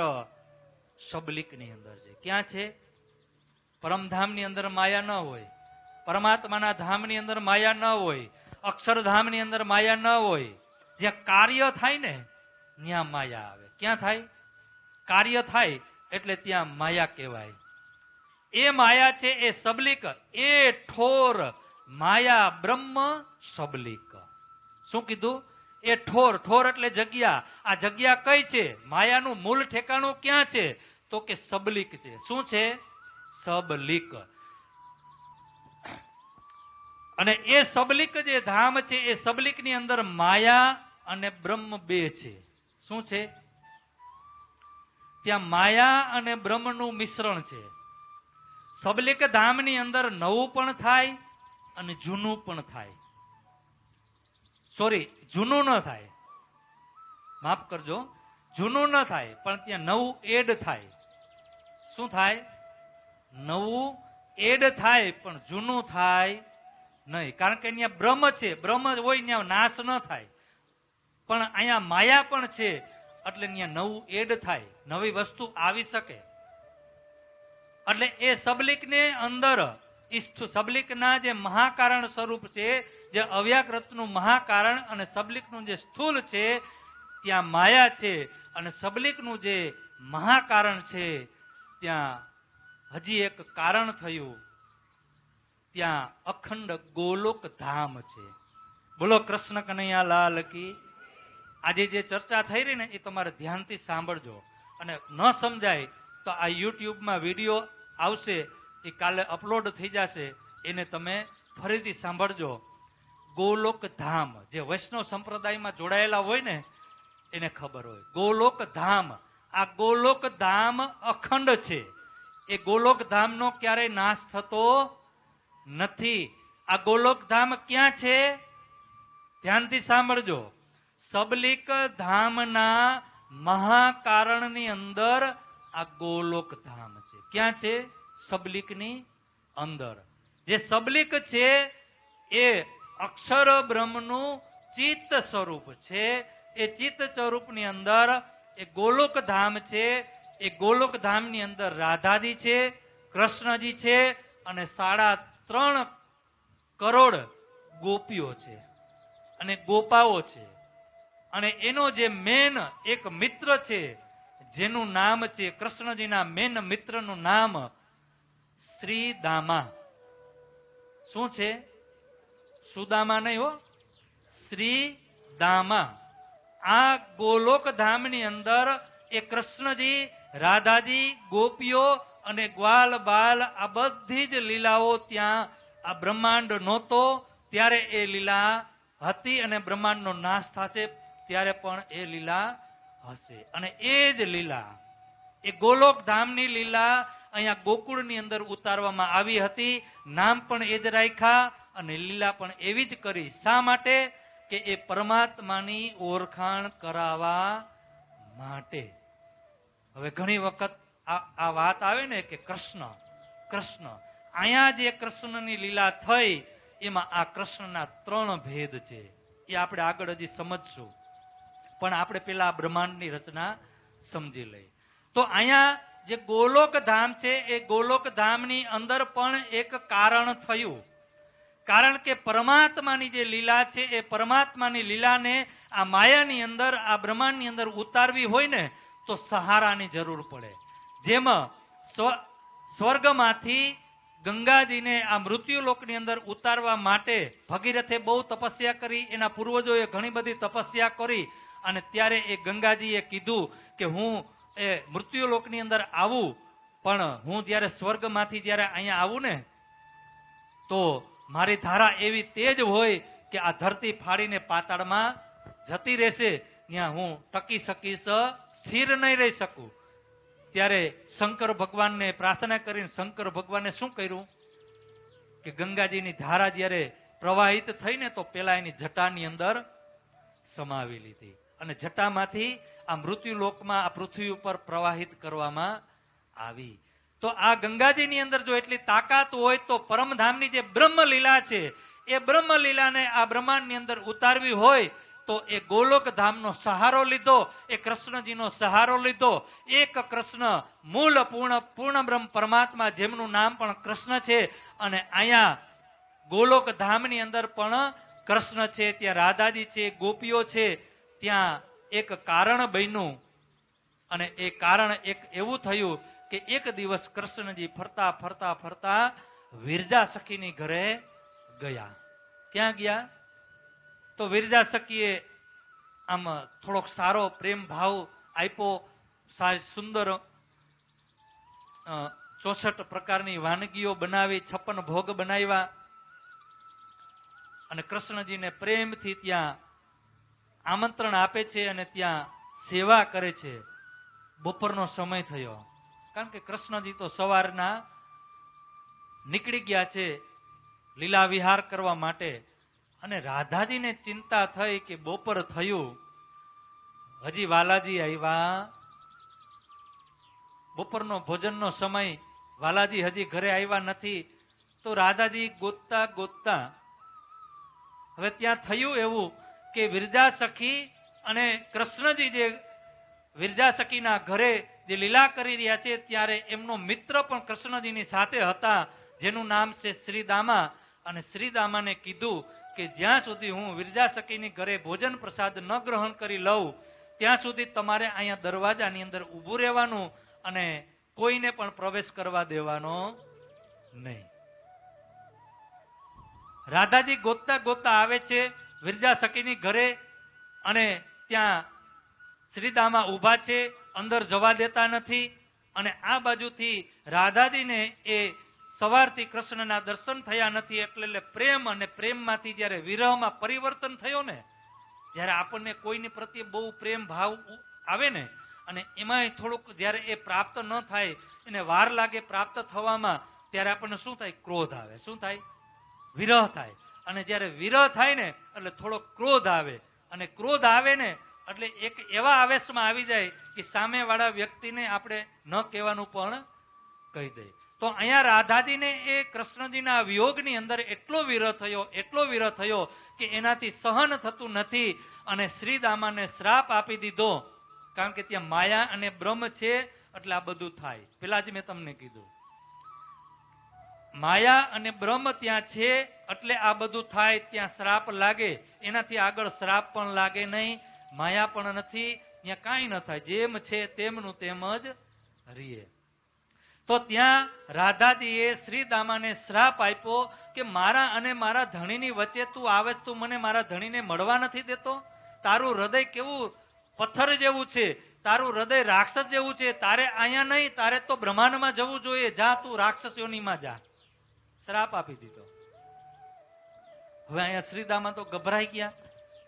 સબલિકની અંદર છે. ક્યાં છે? પરમધામની અંદર માયા ન હોય, પરમાત્માના ધામની અંદર માયા ન હોય, અક્ષરધામની અંદર માયા ન હોય. જ્યાં કાર્ય થાય ને ત્યાં માયા આવે. ક્યાં થાય? કાર્ય થાય એટલે ત્યાં માયા કહેવાય. એ માયા છે એ સબલિક. એ ઠોર માયા બ્રહ્મ સબલિક. શું કીધું? એ ઠોર. ઠોર એટલે જગ્યા. આ જગ્યા કઈ છે? માયાનું મૂળ ઠેકાણું ક્યાં છે? તો કે સબલિક છે. શું છે? સબલીક. અને એ સબલીક જે ધામ છે એ સબલીક ની અંદર માયા અને બ્રહ્મ બે છે. શું છે? ત્યાં માયા અને બ્રહ્મનું મિશ્રણ છે. સબલીક ધામની અંદર નવું પણ થાય અને જૂનું પણ થાય. સોરી, જૂનું ન થાય, માફ કરજો, જૂનું ન થાય પણ ત્યાં નવું એડ થાય. શું થાય? નવું એડ થાય પણ જૂનું થાય નહીં. કારણ કે અહીંયા બ્રહ્મ છે, બ્રહ્મ હોય ત્યાં નાશ ન થાય. પણ અહીંયા માયા પણ છે એટલે અહીંયા નવું એડ થાય, નવી વસ્તુ આવી શકે. એટલે એ સબલીકને અંદર સબલીકના જે મહાકારણ સ્વરૂપ છે, જે અવ્યાકૃતનું મહાકારણ અને સબલીકનું જે સ્થૂલ છે ત્યાં માયા છે, અને સબલીકનું જે મહાકારણ છે ત્યાં હજી એક કારણ થયું, ત્યાં અખંડ ગોલોક ધામ છે. બોલો કૃષ્ણ કનૈયા લાલ કી. આજે જે ચર્ચા થઈ રહી ને એ તમારે ધ્યાનથી સાંભળજો, અને ન સમજાય તો આ યુટ્યુબમાં વિડીયો આવશે, એ કાલે અપલોડ થઈ જશે, એને તમે ફરીથી સાંભળજો. ગોલોક ધામ, જે વૈષ્ણવ સંપ્રદાયમાં જોડાયેલા હોય ને એને ખબર હોય. ગોલોક ધામ, આ ગોલોક ધામ અખંડ છે. એ ગોલોક ધામનો ક્યારેય નાશ થતો નથી. આ ગોલોક ધામ ક્યાં છે? ધ્યાનથી સાંભળજો. સબલીક ધામના મહાકારણની અંદર આ ગોલોક ધામ છે. ક્યાં છે? સબલીકની અંદર. જે સબલીક છે એ અક્ષર બ્રહ્મનું ચિત્ત સ્વરૂપ છે. એ ચિત્ત સ્વરૂપની અંદર એ ગોલોક ધામ છે. એ ગોલોક ધામની અંદર રાધાજી છે, કૃષ્ણજી છે, અને 3.5 કરોડ ગોપીઓ છે અને ગોપાઓ છે. અને એનો જે મેન એક મિત્ર છે જેનું નામ છે, કૃષ્ણજીના મેન મિત્રનું નામ શ્રીદામા. શું છે? સુદામા નહીં હો, શ્રીદામા. આ ગોલોક ધામની અંદર એ કૃષ્ણજી, રાધાજી, ગોપીઓ અને ગ્વાલ બાલ આ બધી જ લીલાઓ ત્યાં, આ બ્રહ્માંડ નહોતો ત્યારે એ લીલા હતી, અને બ્રહ્માંડનો નાશ થશે ત્યારે પણ એ લીલા હશે. અને એ જ લીલા, એ ગોલોક ધામની લીલા અહીંયા ગોકુળની અંદર ઉતારવામાં આવી હતી. નામ પણ એ જ રાખ્યા અને લીલા પણ એવી જ કરી. શા માટે? કે એ પરમાત્માની ઓળખાણ કરાવવા માટે. હવે ઘણી વખત આ વાત આવે ને કે કૃષ્ણ કૃષ્ણ, અહીંયા જે કૃષ્ણની લીલા થઈ એમાં આ કૃષ્ણના 3 ભેદ છે. એ આપણે આગળ હજી સમજશું, પણ આપણે પેલા આ બ્રહ્માંડની રચના સમજી લઈએ. તો અહીંયા જે ગોલોક ધામ છે એ ગોલોક ધામની અંદર પણ એક કારણ થયું. કારણ કે પરમાત્માની જે લીલા છે એ પરમાત્માની લીલાને આ માયાની અંદર, આ બ્રહ્માંડની અંદર ઉતારવી હોય ને તો સહારાની જરૂર પડે. જેમાં સ્વર્ગમાંથી ગંગાજીને આ મૃત્યુલોકની અંદર ઉતારવા માટે ભગીરથે બહુ તપસ્યા કરી, એના પૂર્વજોએ ઘણી બધી તપસ્યા કરી, અને ત્યારે એ ગંગાજીએ કીધું કે હું એ મૃત્યુલોકની અંદર આવું, પણ હું જ્યારે સ્વર્ગમાંથી જ્યારે અહીંયા આવું ને તો મારી ધારા એવી તેજ હોય કે આ ધરતી ફાડીને પાતાળમાં જતી રહેશે, ત્યાં હું ટકી શકીશ, સ્થિર નહીં રહી શકું. ત્યારે શંકર ભગવાનને પ્રાર્થના કરીને શંકર ભગવાને શું કર્યું કે ગંગાજીની ધારા જ્યારે પ્રવાહિત થઈને તો પેલા એની જટાની અંદર સમાવી લીધી, અને જટામાંથી આ મૃત્યુલોકમાં, આ પૃથ્વી ઉપર પ્રવાહિત કરવામાં આવી. તો આ ગંગાજીની અંદર જો એટલી તાકાત હોય તો પરમધામની જે બ્રહ્મ લીલા છે એ બ્રહ્મ લીલાને આ બ્રહ્માંડની અંદર ઉતારવી હોય તો એ ગોલોક ધામનો સહારો લીધો, એ કૃષ્ણજીનો સહારો લીધો. એક કૃષ્ણ મૂળ પૂર્ણ બ્રહ્મ પરમાત્મા, જેમનું નામ પણ કૃષ્ણ છે, અને અહીંયા ગોલોક ધામની અંદર પણ કૃષ્ણ છે, ત્યાં રાધાજી છે, ગોપીઓ છે, ત્યાં એક કારણ બન્યું. અને એ કારણ એક એવું થયું કે એક દિવસ કૃષ્ણજી ફરતા ફરતા ફરતા વિરજા સખીની ઘરે ગયા. ક્યાં ગયા? તો વિરજા સખીએ આમ થોડોક સારો પ્રેમ ભાવ આપ્યો, સુંદર 64 પ્રકારની વાનગીઓ બનાવી, 56 ભોગ બનાવ્યા અને કૃષ્ણજીને પ્રેમથી ત્યાં આમંત્રણ આપે છે અને ત્યાં સેવા કરે છે. બપોરનો સમય થયો, કારણ કે કૃષ્ણજી તો સવારના નીકળી ગયા છે લીલા વિહાર કરવા માટે. અને રાધાજીને ચિંતા થઈ કે બપોર થયું, હજી વાલાજી આવ્યા, બપોરનો ભોજનનો સમય, વાલાજી હજી ઘરે આવ્યા નથી. તો રાધાજી ગોતતા ગોતતા હવે ત્યાં થયું એવું કે વિરજા સખી અને કૃષ્ણજી જે વિરજા સખીના ઘરે જે લીલા કરી રહ્યા છે ત્યારે એમનો મિત્ર પણ કૃષ્ણજીની સાથે હતા, જેનું નામ છે શ્રીદામા. અને શ્રીદામાને કીધું કે જ્યાં સુધી હું વિરજા સખીની ઘરે ભોજન પ્રસાદ ન ગ્રહણ કરી લઉં ત્યાં સુધી તમારે અહીંયા દરવાજાની અંદર ઊભું રહેવાનું અને કોઈને પણ પ્રવેશ કરવા દેવાનો નહીં. રાધાજી ગોતતા ગોતતા આવે છે વિરજા સખીની ઘરે અને ત્યાં શ્રીદામા ઊભા છે, અંદર જવા દેતા નથી. અને આ બાજુથી રાધાજીને એ સવારથી કૃષ્ણના દર્શન થયા નથી, એટલે પ્રેમ અને પ્રેમમાંથી જ્યારે વિરહમાં પરિવર્તન થયો ને, જ્યારે આપણને કોઈની પ્રત્યે બહુ પ્રેમ ભાવ આવે ને, અને એમાંય થોડુંક જ્યારે એ પ્રાપ્ત ન થાય, એને વાર લાગે પ્રાપ્ત થવામાં, ત્યારે આપણને શું થાય? ક્રોધ આવે. શું થાય? વિરહ થાય. અને જ્યારે વિરહ થાય ને એટલે થોડો ક્રોધ આવે. અને ક્રોધ આવે ને એટલે એક એવા આવેશમાં આવી જાય કે સામેવાળા વ્યક્તિને આપણે ન કહેવાનું પણ કહી દઈએ. તો અહીંયા રાધાજીને એ કૃષ્ણજીના વિયોગની અંદર એટલો વિરહ થયો કે એનાથી સહન થતું નથી. અને શ્રીદામાને શ્રાપ આપી દીધો, કારણ કે ત્યાં માયા અને બ્રહ્મ છે એટલે આ બધું થાય. પેલા જ મેં તમને કીધું, માયા અને બ્રહ્મ ત્યાં છે એટલે આ બધું થાય. ત્યાં શ્રાપ લાગે, એનાથી આગળ શ્રાપ પણ લાગે નહીં, માયા પણ નથી, ત્યાં કાંઈ ન થાય. જેમ છે તેમનું તેમ જ રીએ. તો ત્યાં રાધાજીએ શ્રીદામાને શ્રાપ આપ્યો કે મારા અને મારા ધણીની વચ્ચે તું આવે, તું મને મારા ધણીને મળવા નથી દેતો. તારું હૃદય કેવું પથ્થર જેવું છે, તારું હૃદય રાક્ષસ જેવું છે. તારે અહીંયા નહીં, તારે તો બ્રહ્માંડમાં જવું જોઈએ. જા, તું રાક્ષસ યોનીમાં જા. શ્રાપ આપી દીધો. હવે અહીંયા શ્રીદામા તો ગભરાઈ ગયા.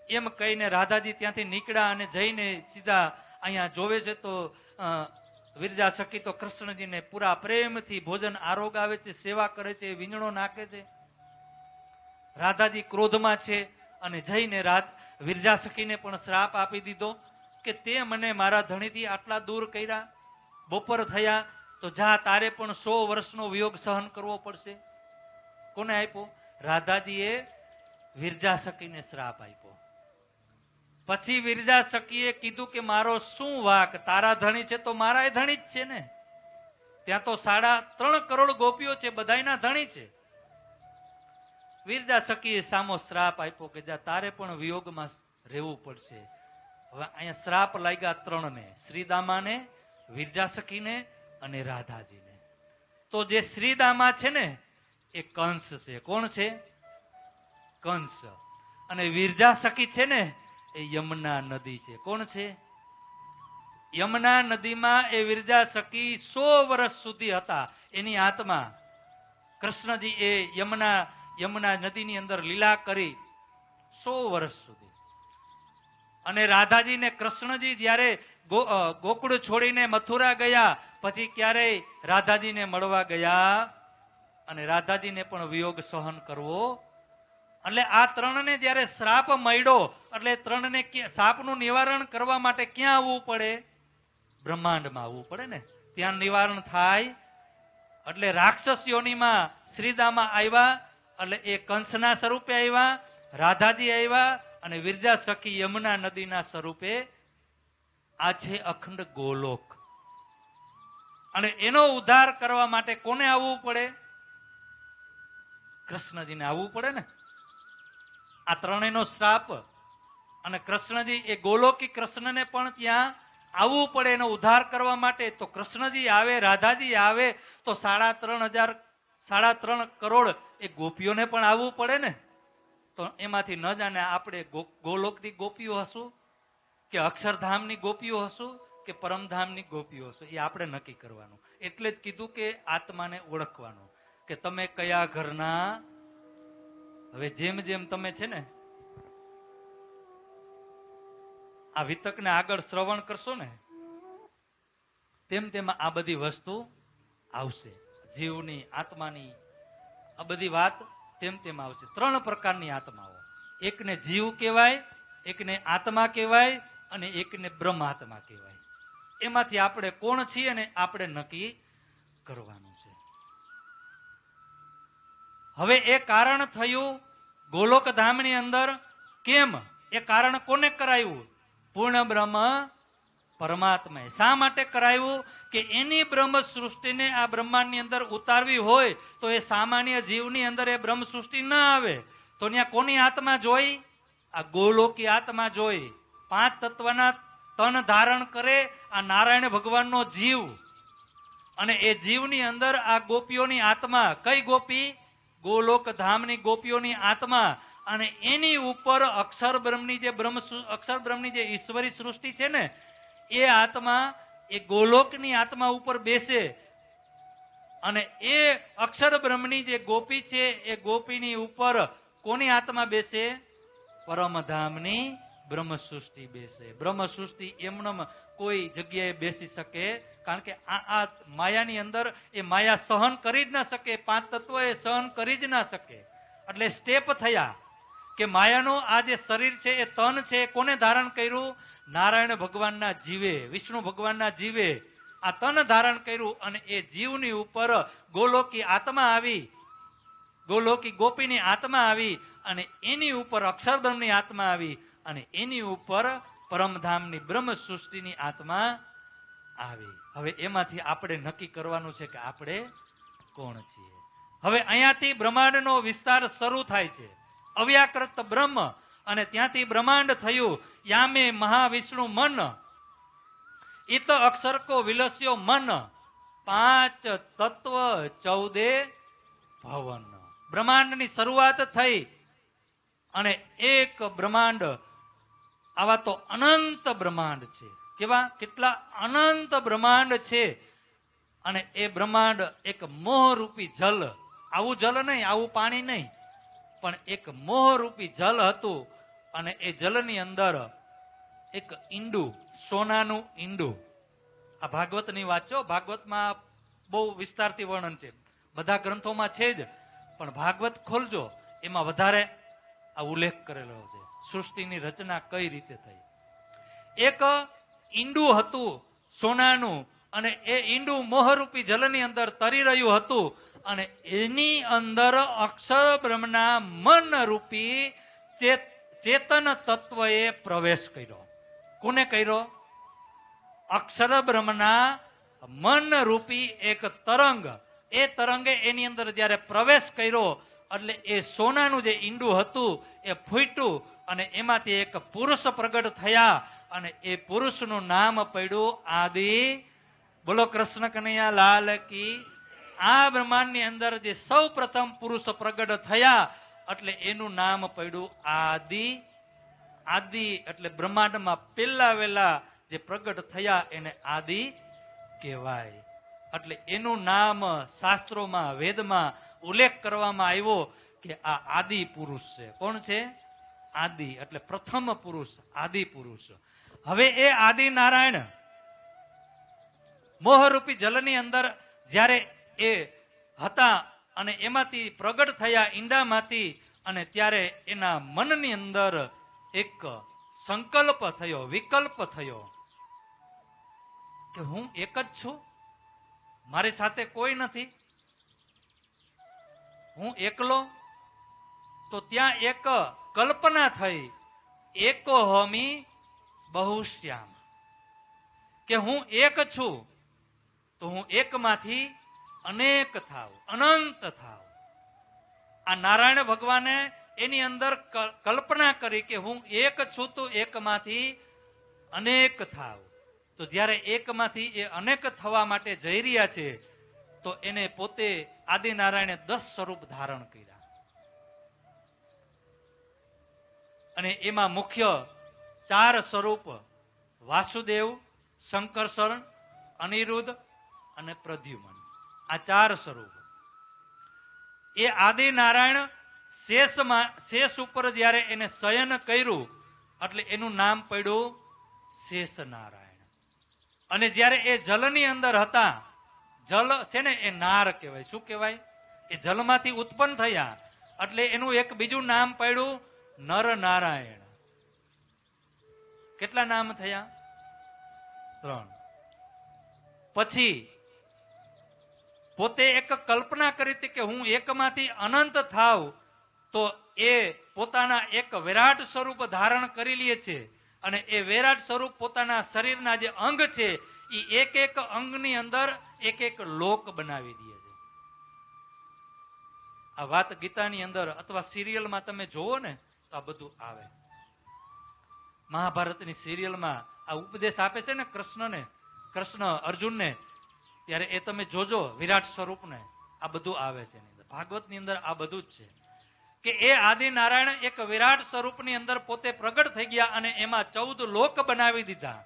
એમ કહીને રાધાજી ત્યાંથી નીકળ્યા અને જઈને સીધા અહીંયા જોવે છે તો વિરજા સખી તો કૃષ્ણજીને પૂરા પ્રેમથી ભોજન આરોગ આવે છે, સેવા કરે છે, વીંજણો નાખે છે. રાધાજી ક્રોધમાં છે અને જઈને વિરજા સખીને પણ શ્રાપ આપી દીધો કે તે મને મારા ધણીથી આટલા દૂર કર્યા, બપોર થયા તો જા, તારે પણ 100 વર્ષનો વિયોગ સહન કરવો પડશે. કોને આપ્યો? રાધાજીએ વિરજા સખીને શ્રાપ આપ્યો. પછી વિરજા સખીએ કીધું કે મારો શું વાક, તારા ધણી છે તો મારા ધણી જ છે ને. ત્યાં તો 3.5 કરોડ ગોપીઓ છે, બધાયના ધણી છે. વિરજા સખીએ સામો શ્રાપ આપ્યો કે જા, તારે પણ વિયોગમાં રહેવું પડશે. હવે અહીંયા શ્રાપ લાગ્યા 3ને, શ્રીદામાને, વિરજા સખીને અને રાધાજીને. તો જે શ્રીદામા છે ને એ કંસ છે. કોણ છે? કંસ. અને વિરજા સખી છે ને એ યમુના નદી છે. કોણ છે? યમુના નદીમાં એ વિરજા સખી 100 વર્ષ સુધી હતા. એની આત્મા કૃષ્ણજી એ યમુના નદીની અંદર લીલા કરી 100 વર્ષ સુધી. અને રાધાજીને કૃષ્ણજી જ્યારે ગોકુળ છોડીને મથુરા ગયા પછી ક્યારેય રાધાજીને મળવા ગયા અને રાધાજીને પણ વિયોગ સહન કરવો. એટલે આ 3ને જ્યારે શ્રાપ મળ્યો એટલે 3ને શાપનું નિવારણ કરવા માટે ક્યાં આવવું પડે? બ્રહ્માંડમાં આવવું પડે ને, ત્યાં નિવારણ થાય. એટલે રાક્ષસ યોનીમાં શ્રીદામા આવ્યા, એટલે એ કંસના સ્વરૂપે આવ્યા, રાધાજી આવ્યા અને વિરજા સખી યમુના નદીના સ્વરૂપે. આ છે અખંડ ગોલોક. અને એનો ઉદ્ધાર કરવા માટે કોને આવવું પડે? કૃષ્ણજીને આવવું પડે ને. આ 3નો શ્રાપ અને કૃષ્ણજી એ ગોલોકી કૃષ્ણને પણ ત્યાં આવવું પડે એનો ઉદ્ધાર કરવા માટે. તો કૃષ્ણજી આવે, રાધાજી આવે તો 3.5 કરોડ એ ગોપીઓને પણ આવવું પડે ને. તો એમાંથી ન જાણે આપણે ગોલોકની ગોપીઓ હશું કે અક્ષરધામની ગોપીઓ હશું કે પરમધામની ગોપીઓ છે, એ આપણે નક્કી કરવાનું. એટલે જ કીધું કે આત્માને ઓળખવાનું, કે તમે કયા ઘરના. હવે જેમ જેમ તમે છે ને આ વિતકને આગળ શ્રવણ કરશો ને, તેમ તેમ આ બધી વસ્તુ આવશે. જીવની, આત્માની આ બધી વાત તેમ તેમ આવશે. 3 પ્રકારની આત્માઓ, એકને જીવ કહેવાય, એકને આત્મા કહેવાય અને એકને બ્રહ્મ આત્મા કહેવાય. એમાંથી આપણે કોણ છીએ ને આપણે નક્કી કરવાનું છે. હવે એ કારણ થયું ગોલોક ધામની અંદર. કેમ? એ કારણ કોને કરાયું? પૂર્ણ બ્રહ્મ પરમાત્માએ. શા માટે કરાયું? કે એની બ્રહ્મ સૃષ્ટિને આ બ્રહ્માંડની અંદર ઉતારવી હોય તો એ સામાન્ય જીવની અંદર એ બ્રહ્મ સૃષ્ટિ ન આવે. તો ત્યાં કોની આત્મા જોઈ? આ ગોલોકી આત્મા જોઈ. 5 તત્વના તન ધારણ કરે આ નારાયણ ભગવાનનો જીવ, અને એ જીવની અંદર આ ગોપીઓની આત્મા. કઈ ગોપી? ગોલોક ધામની ગોપીઓની આત્મા. અને એની ઉપર અક્ષર બ્રહ્મની જે ઈશ્વરી સૃષ્ટિ છે ને, એ આત્મા એ ગોલોકની આત્મા ઉપર બેસે. અને એ અક્ષર બ્રહ્મની જે ગોપી છે એ ગોપીની ઉપર કોની આત્મા બેસે? પરમધામની બ્રહ્મ સૃષ્ટિ બેસે. બ્રહ્મ સૃષ્ટિ એમનેમ કોઈ જગ્યાએ બેસી શકે? કારણ કે આ માયાની અંદર એ માયા સહન કરી જ ના શકે. 5 તત્વો એ સહન કરી જ ના શકે. એટલે સ્ટેપ થયા કે માયાનું આ જે શરીર છે એ તન છે, કોને ધારણ કર્યું? નારાયણ ભગવાનના જીવે, વિષ્ણુ ભગવાનના જીવે આ તન ધારણ કર્યું. અને એ જીવની ઉપર ગોલોકી આત્મા આવી, ગોલોકી ગોપીની આત્મા આવી, અને એની ઉપર અક્ષરબ્રહ્મની આત્મા આવી, અને એની ઉપર પરમધામની બ્રહ્મ સૃષ્ટિની આત્મા આવી. હવે એમાંથી આપણે નક્કી કરવાનું છે કે આપણે કોણ છીએ. હવે અહીંયાથી બ્રહ્માંડનો વિસ્તાર શરૂ થાય છે. અવ્યાકૃત બ્રહ્મ, અને ત્યાંથી બ્રહ્માંડ થયું. યામે મહાવિષ્ણુ મન, ઈત અક્ષર કો વિલસ્યો મન, 5 તત્વ 14 ભવન. બ્રહ્માંડની શરૂઆત થઈ, અને એક બ્રહ્માંડ, આવા તો અનંત બ્રહ્માંડ છે. કેવા? કેટલા અનંત બ્રહ્માંડ છે. અને એ બ્રહ્માંડ એક મોહરૂપી જલ, આવું જલ નહીં, આવું પાણી નહીં, પણ એક મોહરૂપી જલ હતું. અને એ જલની અંદર એક ઈંડું, સોનાનું ઈંડું. આ ભાગવતની વાત છે. ભાગવતમાં બહુ વિસ્તારથી વર્ણન છે, બધા ગ્રંથોમાં છે જ, પણ ભાગવત ખોલજો એમાં વધારે આ ઉલ્લેખ કરેલો છે, સૃષ્ટિની રચના કઈ રીતે થઈ. એક ઈંડું હતું સોનાનું, અને એ ઈંડું મોહરૂપી જલની અંદર તરી રહ્યું હતું. અને એની અંદર અક્ષર બ્રહ્મના મન રૂપી ચેતન તત્વએ પ્રવેશ કર્યો. કોને કર્યો? અક્ષર બ્રહ્મના મન રૂપી એક તરંગ. એ તરંગે એની અંદર જ્યારે પ્રવેશ કર્યો, એટલે એ સોનાનું જે ઈંડું હતું એ ફૂટ્યું, અને એમાંથી એક પુરુષ પ્રગટ થયા. અને એ પુરુષનું નામ પડ્યું આદિ. બોલો કૃષ્ણ કનૈયા લાલ કી. આ બ્રહ્માંડની અંદર જે સૌ પ્રથમ પુરુષ પ્રગટ થયા, એટલે એનું નામ પડ્યું આદિ. આદિ એટલે બ્રહ્માંડમાં પહેલા વહેલા જે પ્રગટ થયા એને આદિ કહેવાય. એટલે એનું નામ શાસ્ત્રોમાં, વેદમાં ઉલ્લેખ કરવામાં આવ્યો કે આ આદિ પુરુષ છે. કોણ છે? આદિ એટલે પ્રથમ પુરુષ, આદિ પુરુષ. હવે એ આદિ નારાયણ મોહરૂપી જલની અંદર જ્યારે એ હતા, અને એમાંથી પ્રગટ થયા ઈંડામાંથી, અને ત્યારે એના મનની અંદર એક સંકલ્પ થયો, વિકલ્પ થયો કે હું એક જ છું, મારી સાથે કોઈ નથી, હું એકલો. તો ત્યાં એક કલ્પના થઈ, એકો હોમી બહુશ્યામ, કે હું એક છું તો હું એકમાંથી અનેક થાવ, અનંત થાવ. આ નારાયણ ભગવાને એની અંદર કલ્પના કરી કે હું એક છું તો એકમાંથી અનેક થાવ. તો જ્યારે એકમાંથી એ અનેક થવા માટે જઈ રહ્યા છે, તો એને પોતે આદિનારાયણે 10 સ્વરૂપ ધારણ કર્યા. અને એમાં મુખ્ય 4 સ્વરૂપ વાસુદેવ, શંકરશરણ, અનિરુદ્ધ અને પ્રદ્યુમન, આ 4 સ્વરૂપ. એ આદિ નારાયણ શેષ ઉપર જયારે એને શયન કર્યું એટલે એનું નામ પડ્યું શેષ નારાયણ. અને જયારે એ જલની અંદર હતા, જલ છે ને એ નાર કહેવાય. શું કહેવાય? એ જલમાંથી ઉત્પન્ન થયા એટલે એનું એક બીજું નામ પડ્યું નર નારાયણ. કેટલા નામ થયા? 3. પછી પોતે એક કલ્પના કરી હતી કે હું એકમાંથી અનંત થાવ, તો એ પોતાના એક વિરાટ સ્વરૂપ ધારણ કરી લે છે. અને એ વિરાટ સ્વરૂપ પોતાના શરીરના જે અંગ છે એ એક એક અંગની અંદર એક એક લોક બનાવી દે છે. આ વાત ગીતાની અંદર અથવા સિરિયલમાં તમે જોવો ને તો આ બધું આવે. મહાભારતની સિરિયલમાં આ ઉપદેશ આપે છે ને કૃષ્ણ અર્જુનને, ત્યારે એ તમે જોજો વિરાટ સ્વરૂપને, આ બધું આવે છે. ભાગવતની અંદર આ બધું જ છે કે એ આદિ નારાયણ એક વિરાટ સ્વરૂપની અંદર પોતે પ્રગટ થઈ ગયા અને એમાં 14 લોક બનાવી દીધા.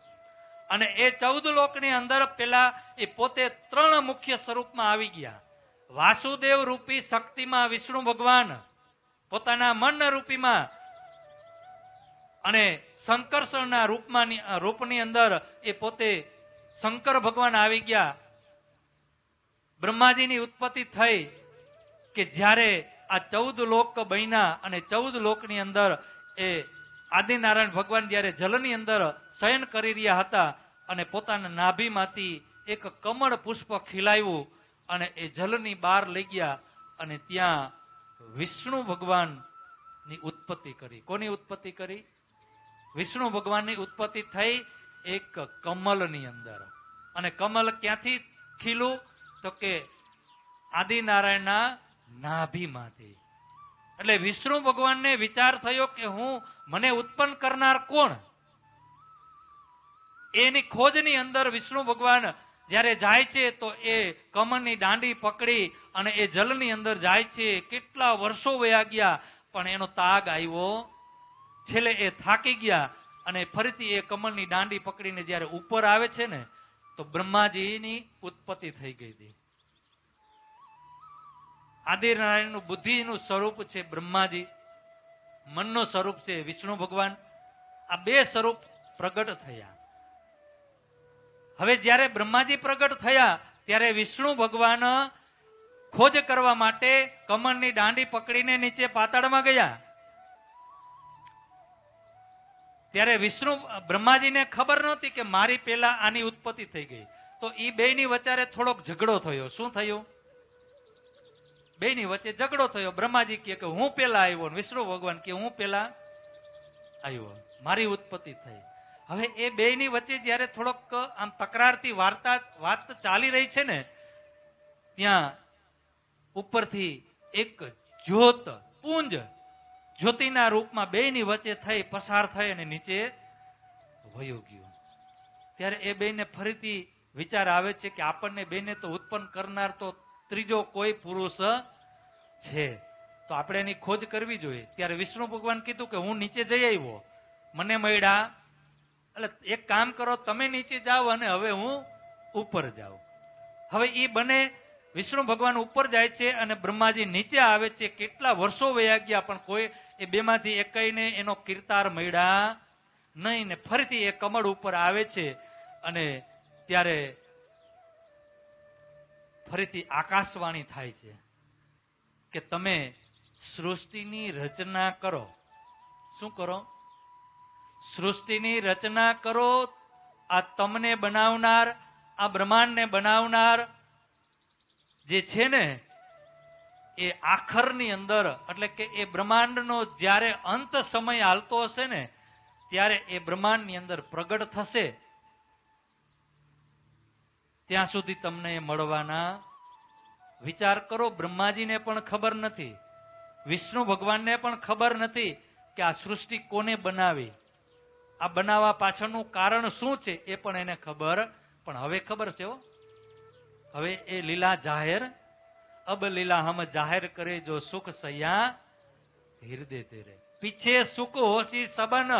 અને એ 14 લોકની અંદર પેલા એ પોતે 3 મુખ્ય સ્વરૂપમાં આવી ગયા. વાસુદેવ રૂપી શક્તિમાં વિષ્ણુ ભગવાન પોતાના મન રૂપીમાં, અને શંકરશણના રૂપની અંદર એ પોતે શંકર ભગવાન આવી ગયા. બ્રહ્માજીની ઉત્પત્તિ થઈ કે જ્યારે આ 14 લોક બન્યા અને 14 લોકની અંદર એ આદિનારાયણ ભગવાન જ્યારે જલની અંદર શયન કરી રહ્યા હતા અને પોતાના નાભીમાંથી એક કમળ પુષ્પ ખીલાવ્યું અને એ જલની બહાર લઈ ગયા અને ત્યાં વિષ્ણુ ભગવાનની ઉત્પત્તિ કરી. કોની ઉત્પત્તિ કરી? વિષ્ણુ ભગવાનની ઉત્પત્તિ થઈ એક કમલની અંદર. અને કમલ ક્યાંથી ખીલું? તો કે આદિનારાયણના નાભીમાંથી. એટલે વિષ્ણુ ભગવાનને વિચાર થયો કે મને ઉત્પન્ન કરનાર કોણ? એની ખોજની અંદર વિષ્ણુ ભગવાન જ્યારે જાય છે તો એ કમળની દાંડી પકડી અને એ જલની અંદર જાય છે. કેટલા વર્ષો વયા ગયા પણ એનો તાગ આવ્યો. છેલ્લે એ થાકી ગયા અને ફરીથી એ કમળની દાંડી પકડીને જ્યારે ઉપર આવે છે ને તો બ્રહ્માજીની ઉત્પત્તિ થઈ ગઈ હતી. આદિનારાયણનું બુદ્ધિનું સ્વરૂપ છે બ્રહ્માજી, મનનું સ્વરૂપ છે વિષ્ણુ ભગવાન. આ 2 સ્વરૂપ પ્રગટ થયા. હવે જ્યારે બ્રહ્માજી પ્રગટ થયા ત્યારે વિષ્ણુ ભગવાન ખોજ કરવા માટે કમળની દાંડી પકડીને નીચે પાતાળમાં ગયા. ત્યારે બ્રહ્માજીને ખબર નહોતી કે મારી પહેલા આની ઉત્પત્તિ થઈ ગઈ. તો એ બેની વચ્ચે થોડોક ઝઘડો થયો. શું થયું? બેની વચ્ચે ઝઘડો થયો. બ્રહ્માજી કહે કે હું પેલા આવ્યો, વિષ્ણુ ભગવાન કે હું પેલા આવ્યો, મારી ઉત્પત્તિ થઈ. હવે એ બેની વચ્ચે જયારે થોડોક આમ તકરારથી વાત ચાલી રહી છે ને, ત્યાં ઉપરથી એક જ્યોત પુંજ જ્યોતિના રૂપમાં બેની વચ્ચે થઈ પસાર થઈ અને નીચે વયો ગયો. ત્યારે એ બેને ફરીથી વિચાર આવે છે કે આપણને બેને તો ઉત્પન્ન કરનાર તો ત્રીજો કોઈ પુરુષ છે, તો આપણે એની ખોજ કરવી જોઈએ. ત્યારે વિષ્ણુ ભગવાન કીધું કે હું નીચે જઈ આવ્યો, મને મળ્યા, એટલે એક કામ કરો, તમે નીચે જાઓ અને હવે હું ઉપર જાઉં. હવે એ બને વિષ્ણુ ભગવાન ઉપર જાય છે અને બ્રહ્માજી નીચે આવે છે. કેટલા વર્ષો વયા ગયા પણ કોઈ એ બેમાંથી એકઈને એનો કીર્તાર મળ્યા નહીં. ને ફરીથી એ કમળ ઉપર આવે છે અને ત્યારે ફરીથી આકાશવાણી થાય છે કે તમે સૃષ્ટિની રચના કરો. શું કરો? સૃષ્ટિની રચના કરો. આ તમને બનાવનાર, આ બ્રહ્માંડને બનાવનાર જે છે ને એ આખરની અંદર, એટલે કે એ બ્રહ્માંડનો જ્યારે અંત સમય હાલતો હશે ને ત્યારે એ બ્રહ્માંડની અંદર પ્રગટ થશે. ત્યાં સુધી તમને મળવાના વિચાર કરો. બ્રહ્માજીને પણ ખબર નથી, વિષ્ણુ ભગવાનને પણ ખબર નથી કે આ સૃષ્ટિ કોને બનાવી, આ બનાવવા પાછળનું કારણ શું છે એ પણ એને ખબર. પણ હવે ખબર છે. હવે એ લીલા જાહેર, અબ લીલા હમ જાહેર કરે જો સુખ સૈયા હૃદય તેરે, પીછે સુખ હોશી સબન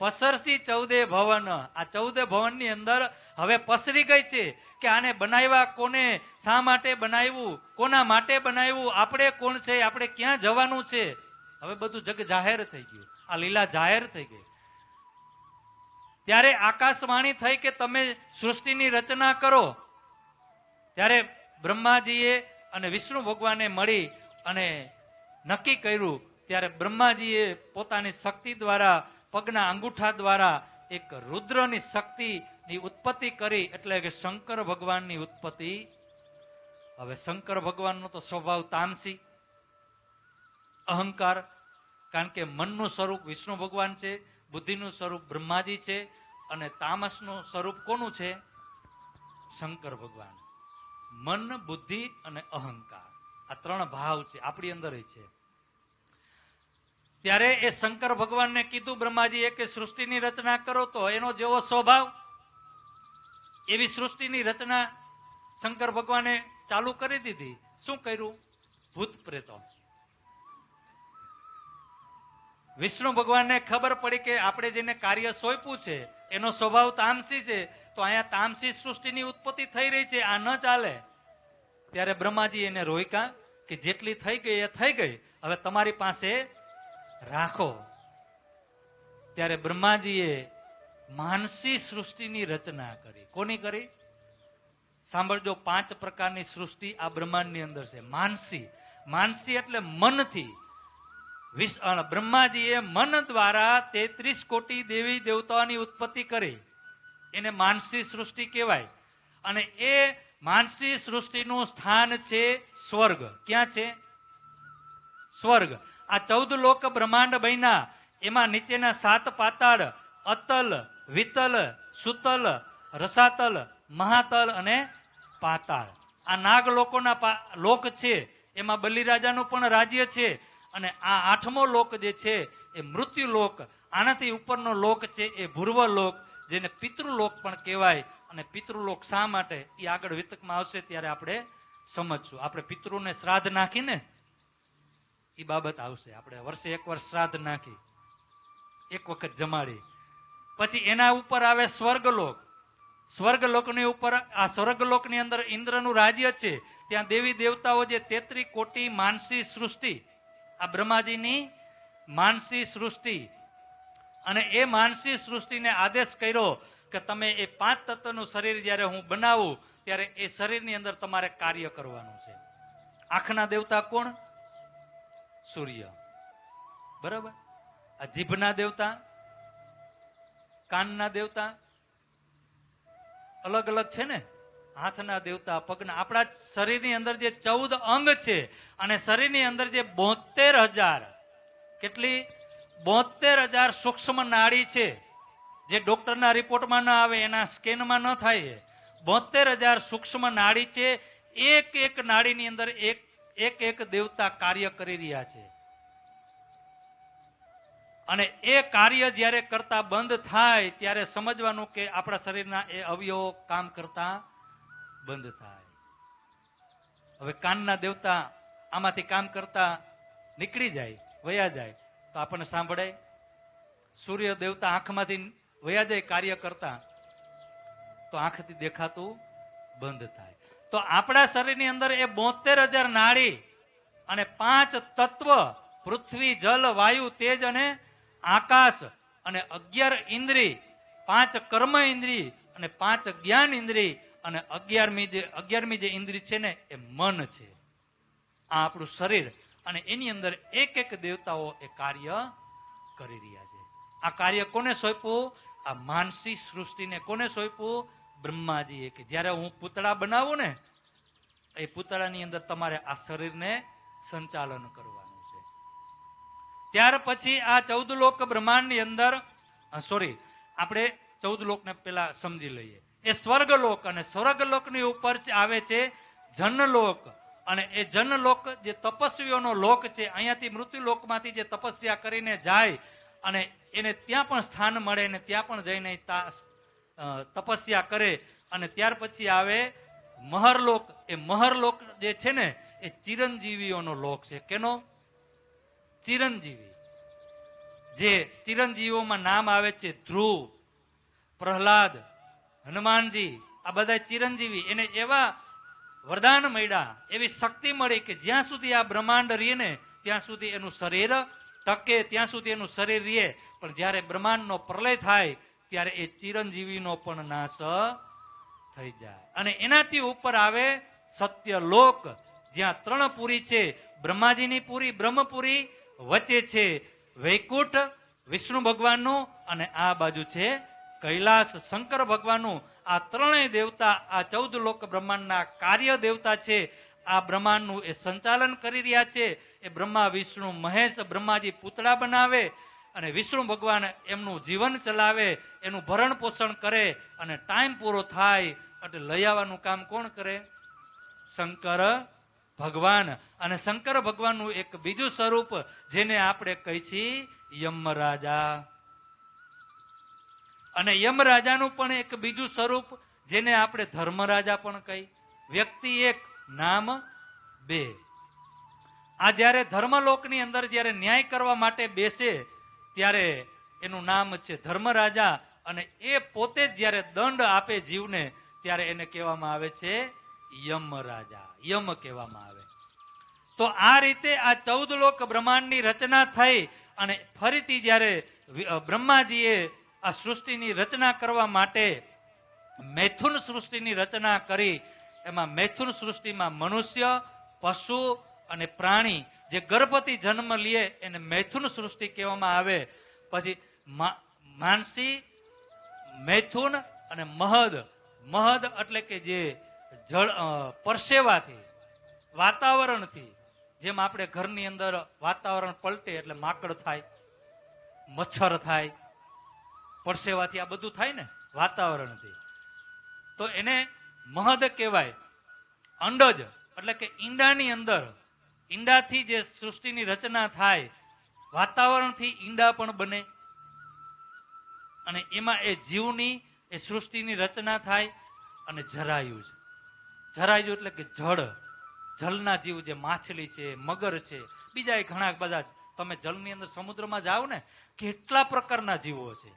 પસરસી 14 ભવન. આ 14 ભવન ની અંદર હવે પસરી ગઈ છે કે આને બનાવ્યા કોને, શા માટે બનાવ્યું, કોના માટે બનાવ્યું, આપણે કોણ છે, આપણે ક્યાં જવાનું છે, હવે બધું જગ જાહેર થઈ ગયું, આ લીલા જાહેર થઈ ગઈ. ત્યારે આકાશવાણી થઈ કે તમે સૃષ્ટિની રચના કરો. ત્યારે બ્રહ્માજીએ અને વિષ્ણુ ભગવાને મળી અને નક્કી કર્યું. ત્યારે બ્રહ્માજીએ પોતાની શક્તિ દ્વારા, પગના અંગૂઠા દ્વારા એક રુદ્રની શક્તિની ઉત્પત્તિ કરી, એટલે કે શંકર ભગવાનની ઉત્પત્તિ. હવે શંકર ભગવાનનો તો સ્વભાવ તામસી, અહંકાર, કારણ કે મનનું સ્વરૂપ વિષ્ણુ ભગવાન છે, બુદ્ધિનું સ્વરૂપ બ્રહ્માજી છે, અને તામસનું સ્વરૂપ કોનું છે? શંકર ભગવાન. મન, બુદ્ધિ અને અહંકાર, આ ત્રણ ભાવ છે આપણી અંદર છે. ત્યારે એ શંકર ભગવાનને કીધું બ્રહ્માજીએ કે સૃષ્ટિની રચના કરો. તો એનો જેવો સ્વભાવ એવી સૃષ્ટિની રચના શંકર ભગવાને ચાલુ કરી દીધી. શું કર્યું? ભૂત પ્રેતો. વિષ્ણુ ભગવાનને ખબર પડી કે આપણે જેને કાર્ય સોંપ્યું છે એનો સ્વભાવ તામસી છે, તો અહીંયા તામસી સૃષ્ટિની ઉત્પત્તિ થઈ રહી છે, આ ન ચાલે. ત્યારે બ્રહ્માજી એને રોક્યા કે જેટલી થઈ ગઈ એ થઈ ગઈ, હવે તમારી પાસે રાખો. ત્યારે બ્રહ્માજીએ માનસી સૃષ્ટિની રચના કરી. કોની કરી? સાંભળજો, 5 પ્રકારની સૃષ્ટિ આ બ્રહ્માંડની અંદર છે. માનસી, માનસી એટલે મનથી. બ્રહ્માજીએ મન દ્વારા 33 કોટી દેવી દેવતાઓની ઉત્પત્તિ કરી, એને માનસી સૃષ્ટિ કહેવાય. અને એ માનસી સૃષ્ટિનું સ્થાન છે સ્વર્ગ. ક્યાં છે? સ્વર્ગ. આ 14 લોક બ્રહ્માંડ બન્યા, એમાં નીચેના 7 પાતાળ, અતલ, વિતલ, સુતલ, રસાતલ, મહાતલ અને પાતાળ. આ નાગ લોકોના લોક છે, એમાં બલિરાજાનું પણ રાજ્ય છે. અને આ 8મો લોક જે છે એ મૃત્યુ લોક. આનાથી ઉપરનો લોક છે એ ભૂર્વ લોક, જેને પિતૃલોક પણ કહેવાય. અને પિતૃલોક શા માટે એ આગળ વિતકમાં આવશે ત્યારે આપણે સમજશું. આપણે પિતૃને શ્રાદ્ધ નાખીને એ બાબત આવશે. આપણે વર્ષે 1 વાર શ્રાદ્ધ નાખી, 1 વખત જમાડી, પછી એના ઉપર આવે સ્વર્ગલોક. સ્વર્ગલોકની ઉપર, આ સ્વર્ગલોકની અંદર ઇન્દ્રનું રાજ્ય છે. ત્યાં દેવી દેવતાઓ જે 33 કોટી માનસી સૃષ્ટિ, આ બ્રહ્માજીની માનસી સૃષ્ટિ. અને એ માનસી સૃષ્ટિને આદેશ કર્યો કે તમે એ 5 તત્વનું શરીર જ્યારે હું બનાવું ત્યારે એ શરીરની અંદર તમારે કાર્ય કરવાનું છે. આંખના દેવતા કોણ? સૂર્ય. બરાબર. આ જીભના દેવતા, કાનના દેવતા અલગ અલગ છે ને, હાથના દેવતા, પગના. આપણા શરીરની અંદર જે 14 અંગ છે, અને શરીરની અંદર જે 72,000, કેટલી? 72,000 સૂક્ષ્મ નાડી છે, જે ડોક્ટરના રિપોર્ટમાં ન આવે, એના સ્કેનમાં ન થાય. 72,000 સૂક્ષ્મ નાડી છે. એક એક નાડીની અંદર એક દેવતા કાર્ય કરી રહ્યા છે. અને એ કાર્ય જ્યારે કરતા બંધ થાય ત્યારે સમજવાનું કે આપણા શરીરના એ અવયવો કામ કરતા બંધ થાય. હવે કાનના દેવતા આમાંથી કામ કરતા નીકળી જાય, વયા જાય, તો આપણને સાંભળાય. સૂર્ય દેવતા આંખમાંથી વયા જાય કાર્ય કરતા, તો આંખથી દેખાતું બંધ થાય. તો આપણા શરીરની અંદર એ 72,000 નાડી અને 5 તત્વ, પૃથ્વી, જલ, વાયુ, તેજ અને આકાશ, અને 11 ઇન્દ્રિય, 5 કર્મ ઇન્દ્રિય અને 5 જ્ઞાન ઇન્દ્રિય, અને 11મી જે ઇન્દ્રિય છે ને એ મન છે. આ આપણું શરીર. અને એની અંદર એક દેવતાઓ એ કાર્ય કરી રહ્યા છે. આ કાર્ય કોને સોંપ્યું? આ માનસી સૃષ્ટિને. કોને સોંપ્યું? બ્રહ્માજીએ. કે જ્યારે હું પૂતળા બનાવું ને, એ પૂતળાની અંદર તમારે આ શરીરને સંચાલન કરવાનું છે. ત્યાર પછી આ 14 લોક બ્રહ્માંડની અંદર, આપણે 14 લોકને પેલા સમજી લઈએ. એ સ્વર્ગલોક, અને સ્વર્ગલોકની ઉપર આવે છે જનલોક. અને એ જનલોક જે તપસ્વીઓનો લોક છે. અહીંયાથી મૃત્યુલોકમાંથી જે તપસ્યા કરીને જાય અને એને ત્યાં પણ સ્થાન મળે, ને ત્યાં પણ જઈને તપસ્યા કરે. અને ત્યાર પછી આવે મહરલોક. એ મહરલોક જે છે ને એ ચિરંજીવીઓનો લોક છે. કેનો? ચિરંજીવી. જે ચિરંજીવીઓમાં નામ આવે છે ધ્રુવ, પ્રહલાદ, હનુમાનજી, આ બધા ચિરંજીવી, એને એવા વરદાન મળ્યા, એવી શક્તિ મળી કે જ્યાં સુધી આ બ્રહ્માંડ રહે ને ત્યાં સુધી એનું શરીર ટકે, ત્યાં સુધી એનું શરીર રહે. પણ જ્યારે બ્રહ્માંડનો પ્રલય થાય ત્યારે એ ચિરંજીવીનો પણ નાશ થઈ જાય. અને એનાથી ઉપર આવે સત્યલોક, જ્યાં 3 પુરી છે. બ્રહ્માજીની પુરી, બ્રહ્મપુરી, વચ્ચે છે વૈકુંઠ વિષ્ણુ ભગવાનનું, અને આ બાજુ છે કૈલાસ શંકર ભગવાનનું. આ ત્રણેય દેવતા, આ 14 લોક બ્રહ્માંડના કાર્ય દેવતા છે. આ બ્રહ્માંડનું એ સંચાલન કરી રહ્યા છે. એ બ્રહ્મા વિષ્ણુ મહેશ, બ્રહ્માજી પૂતળા બનાવે અને વિષ્ણુ ભગવાન એમનું જીવન ચલાવે, એનું ભરણ પોષણ કરે, અને ટાઈમ પૂરો થાય એટલે લઈ આવવાનું કામ કોણ કરે? શંકર ભગવાન. અને શંકર ભગવાનનું એક બીજું સ્વરૂપ જેને આપણે કહી છીએ યમરાજા. અને યમરાજાનું પણ એક બીજું સ્વરૂપ જેને આપણે ધર્મરાજા પણ કહી. વ્યક્તિ એક, નામ બે. આ જ્યારે ધર્મલોકની અંદર જ્યારે ન્યાય કરવા માટે બેસે ત્યારે એનું નામ છે ધર્મરાજા. અને એ પોતે જ જ્યારે દંડ આપે જીવને ત્યારે એને કહેવામાં આવે છે યમરાજા, યમ કહેવામાં આવે. તો આ રીતે આ 14 લોક બ્રહ્માંડની રચના થઈ. અને ફરીથી જ્યારે બ્રહ્માજીએ આ સૃષ્ટિની રચના કરવા માટે મૈથુન સૃષ્ટિની રચના કરી, એમાં મૈથુન સૃષ્ટિમાં મનુષ્ય, પશુ અને પ્રાણી જે ગર્ભથી જન્મ લે એને મૈથુન સૃષ્ટિ કહેવામાં આવે. પછી માનસી, મૈથુન અને મહદ. મહદ એટલે કે જે જળ, પરસેવાથી, વાતાવરણથી, જેમ આપણે ઘરની અંદર વાતાવરણ પલટે એટલે માકડ થાય, મચ્છર થાય, પરસેવાથી આ બધું થાય ને વાતાવરણથી, તો એને મહદ કહેવાય. અંડજ એટલે કે ઈંડાની અંદર, ઈંડાથી જે સૃષ્ટિની રચના થાય, વાતાવરણથી ઈંડા પણ બને અને એમાં એ જીવની, એ સૃષ્ટિની રચના થાય. અને જરાયુજ, જરાયુ એટલે કે જળ, જલના જીવ, જે માછલી છે, મગર છે, બીજા ઘણા બધા. તમે જલની અંદર સમુદ્રમાં જાઓ ને, કેટલા પ્રકારના જીવો છે.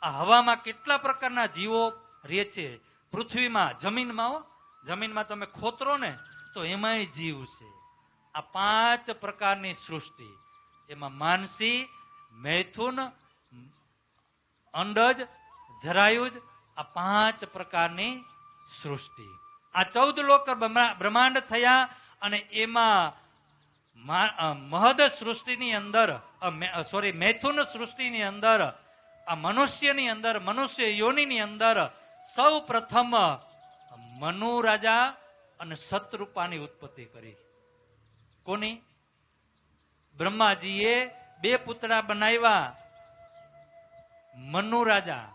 આ હવામાં કેટલા પ્રકારના જીવો રહે છે. પૃથ્વીમાં, જમીનમાં, જમીનમાં તમે ખોતરો ને તો એમાંય જીવ છે. આ 5 પ્રકારની સૃષ્ટિ, એમાં માનસી, મૈથુન, અંડજ, જરાયુજ, આ 5 પ્રકારની સૃષ્ટિ. આ 14 લોક બ્રહ્માંડ થયા. અને એમાં મહદ સૃષ્ટિની અંદર, મૈથુન સૃષ્ટિની અંદર, આ મનુષ્યની અંદર, મનુષ્ય યોનિની અંદર સૌ પ્રથમ મનુ રાજા અને શતરૂપાની ઉત્પત્તિ કરી. કોની? બ્રહ્માજીએ 2 પૂતળા બનાવ્યા. મનુ રાજા,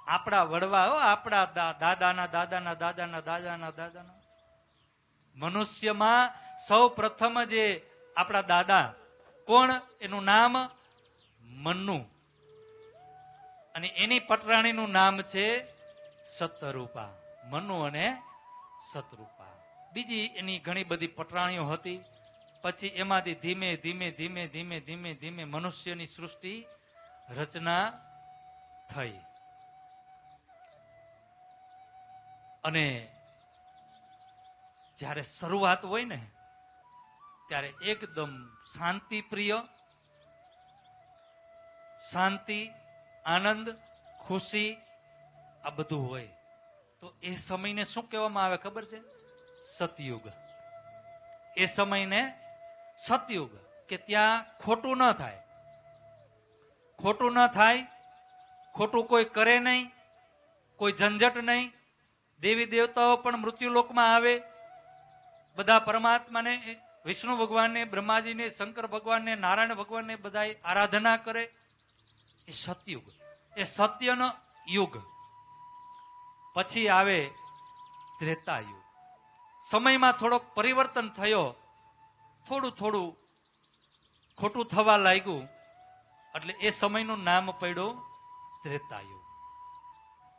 આપણા વડવા, આપણા દાદાના દાદાના દાદાના દાદાના દાદાના. મનુષ્યમાં સૌ પ્રથમ જે આપણા દાદા, કોણ? એનું નામ મનુ. અને એની પટરાણીનું નામ છે શતરૂપા. મનુ અને શતરૂપા. બીજી એની ઘણી બધી પટરાણીઓ હતી. પછી એમાંથી ધીમે ધીમે ધીમે ધીમે ધીમે ધીમે મનુષ્યની સૃષ્ટિ રચના થઈ. અને જ્યારે શરૂઆત હોય ને ત્યારે એકદમ શાંતિ પ્રિય, શાંતિ, આનંદ, ખુશી, આ બધું હોય. તો એ સમયને શું કહેવામાં આવે ખબર છે? સતયુગ. એ સમયને સતયુગ, કે ત્યાં ખોટું ન થાય. ખોટું ન થાય, ખોટું કોઈ કરે નહીં, કોઈ ઝંઝટ નહીં. દેવી દેવતાઓ પણ મૃત્યુલોકમાં આવે, બધા પરમાત્માને, વિષ્ણુ ભગવાનને, બ્રહ્માજીને, શંકર ભગવાનને, નારાયણ ભગવાનને બધા આરાધના કરે. એ સતયુગ, એ સત્યનો યુગ. પછી આવે ત્રેતાયુગ. સમયમાં થોડોક પરિવર્તન થયો, થોડું થોડું ખોટું થવા લાગ્યું, એટલે એ સમયનું નામ પડ્યું ત્રેતાયુગ.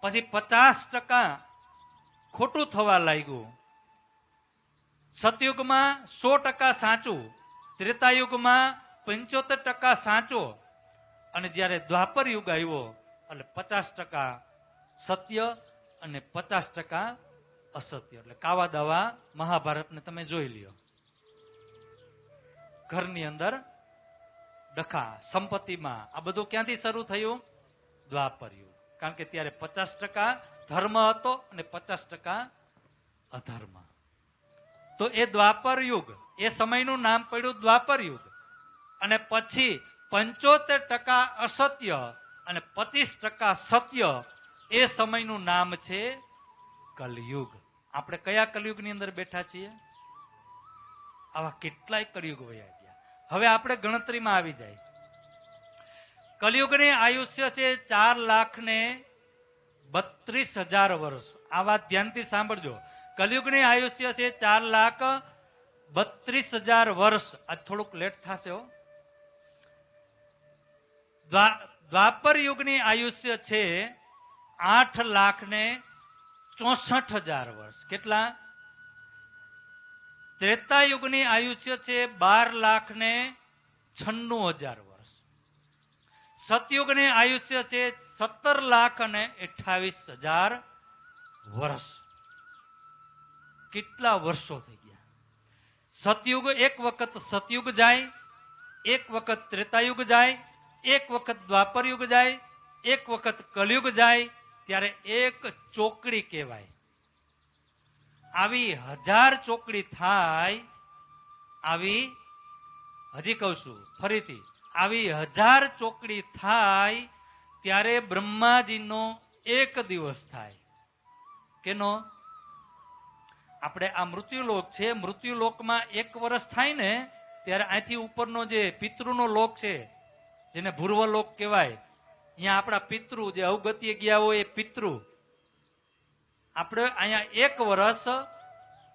પછી 50% ખોટું થવા લાગ્યું. સતયુગમાં 100% સાચું, ત્રેતાયુગમાં 75% સાચો. અને જ્યારે દ્વાપર યુગ આવ્યો એટલે 50% સત્ય અને 50% અસત્ય. એટલે કાવા દાવા મહાભારતને તમે જોઈ લ્યો. ઘરની અંદર ડખા, સંપત્તિમાં, આ બધું ક્યાંથી શરૂ થયું? દ્વાપર યુગ. કારણ કે ત્યારે 50% ધર્મ હતો અને 50% અધર્મ. તો એ દ્વાપર યુગ, એ સમયનું નામ પડ્યું દ્વાપર યુગ. અને પછી 75% અસત્ય અને 25% સત્ય, એ સમયનું નામ છે કલયુગ. આપણે કયા કલયુગની અંદર બેઠા છીએ? આવા કેટલાય કલયુગ વયા ગયા. હવે આપણે ગણતરીમાં આવી જાય. કલયુગની આયુષ્ય છે 4,32,000 વર્ષ. આ વાત ધ્યાનથી સાંભળજો. કલયુગની આયુષ્ય છે 4,32,000 વર્ષ. આ થોડુંક લેટ થશે હો. દ્વાપર યુગની આયુષ્ય છે 8,64,000 વર્ષ. કેટલા? ત્રેતા યુગની આયુષ્ય છે 12,96,000 વર્ષ. સતયુગની આયુષ્ય છે 17,28,000 વર્ષ. કેટલા વર્ષો થઈ ગયા? સતયુગ એક વખત સતયુગ જાય, એક વખત ત્રેતાયુગ જાય, એક વખત દ્વાપર યુગ જાય, એક વખત કલયુગ જાય, ત્યારે એક ચોકડી કહેવાય. આવી 1000 ચોકડી થાય, આવી, હજી કહું છું ફરીથી, આવી 1000 ચોકડી થાય ત્યારે બ્રહ્માજીનો એક દિવસ થાય. કેનો? આપણે આ મૃત્યુલોક છે, મૃત્યુલોકમાં 1 વર્ષ થાય ને ત્યારે અહીંથી ઉપરનો જે પિતૃનો લોક છે, જેને ભૂર્વલોક કહેવાય, અહીંયા આપણા પિતૃ જે અવગતિએ ગયા હોય એ પિતૃ, આપણે અહીંયા 1 વર્ષ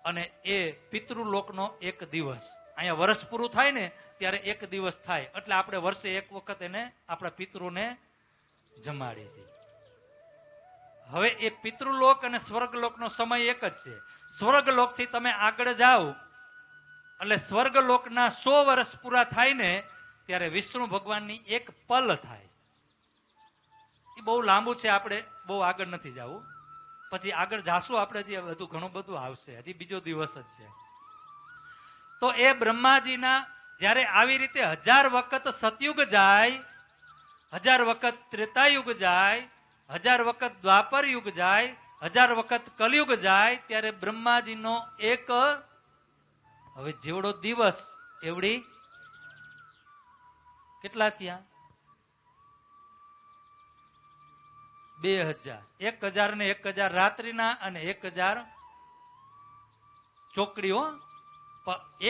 અને એ પિતૃલોકનો 1 દિવસ. અહીંયા વર્ષ પૂરું થાય ને ત્યારે 1 દિવસ થાય. એટલે આપણે વર્ષે 1 વખત એને આપણા પિતૃને જમાડીએ છીએ. હવે એ પિતૃલોક અને સ્વર્ગલોકનો સમય એક જ છે. સ્વર્ગલોકથી તમે આગળ જાઓ એટલે સ્વર્ગલોકના 100 વર્ષ પૂરા થાય ને ત્યારે વિષ્ણુ ભગવાનની એક પલ થાય. એ બહુ લાંબુ છે, આપણે બહુ આગળ નથી જવું. પછી આગળ જાશું આપણે, જે બધું ઘણું બધું આવશે, હજી બીજો દિવસ જ છે. તો એ બ્રહ્માજીના જ્યારે આવી રીતે 1000 વખત સતયુગ જાય, 1000 વખત ત્રેતાયુગ જાય, 1000 વખત દ્વાપર યુગ જાય, 1000 વખત કલયુગ જાય, ત્યારે બ્રહ્માજીનો એક, હવે જેવડો દિવસ એવડી કેટલા થયા? 2000. 1000 ને 1000 રાત્રિના અને 1000 ચોકડીઓ.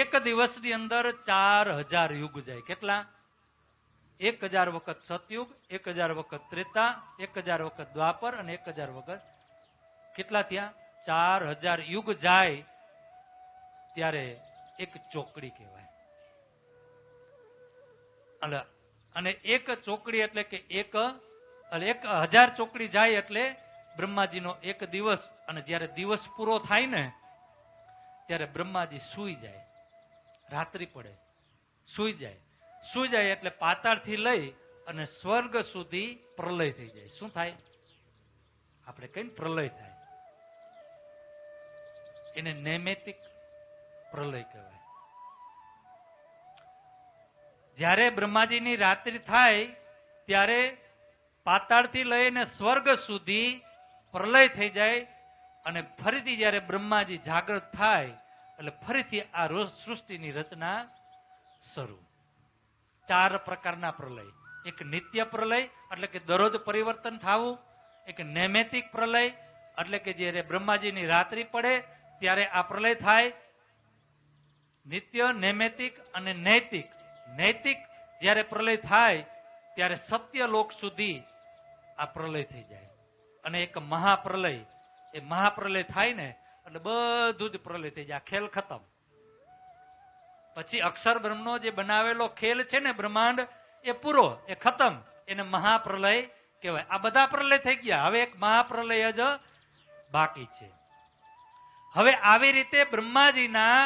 એક દિવસની અંદર 4000 યુગ જાય. કેટલા? 1000 વખત સતયુગ, 1000 વખત ત્રેતા, 1000 વખત દ્વાપર અને 1000 વખત, કેટલા થયા? 4000 યુગ જાય ત્યારે એક ચોકડી કહેવાય. અને એક ચોકડી એટલે કે 1000 ચોકડી જાય એટલે બ્રહ્માજીનો 1 દિવસ. અને જ્યારે દિવસ પૂરો થાય ને ત્યારે બ્રહ્માજી સૂઈ જાય, રાત્રિ પડે, સૂઈ જાય. સૂઈ જાય એટલે પાતાળથી લઈ અને સ્વર્ગ સુધી પ્રલય થઈ જાય. શું થાય? આપણે કઈ પ્રલય થાય, એને નૈમિતિક પ્રલય કહેવાય. જ્યારે બ્રહ્માજીની રાત્રિ થાય ત્યારે પાતાળથી લઈને સ્વર્ગ સુધી પ્રલય થઈ જાય. અને ફરીથી જ્યારે બ્રહ્માજી જાગૃત થાય એટલે ફરીથી આ સૃષ્ટિની રચના શરૂ. 4 પ્રકારના પ્રલય. એક નિત્ય પ્રલય એટલે કે દરરોજ પરિવર્તન થવું. એક નૈમિતિક પ્રલય એટલે કે જ્યારે બ્રહ્માજીની રાત્રિ પડે ત્યારે આ પ્રલય થાય. નિત્ય, નૈમિતિક અને નૈતિક. નૈતિક જ્યારે પ્રલય થાય ત્યારે સત્યલોક સુધી આ પ્રલય થઈ જાય. અને એક મહાપ્રલય, એ મહાપ્રલય થાય ને એટલે બધું જ પ્રલય થઈ જાય, ખેલ ખતમ. પછી અક્ષર બ્રહ્મનો જે બનાવેલો ખેલ છે ને બ્રહ્માંડ, એ પૂરો, એ ખતમ, એને મહાપ્રલય કહેવાય. આ બધા પ્રલય થઈ ગયા, હવે એક મહાપ્રલય જ બાકી છે. હવે આવી રીતે બ્રહ્માજીના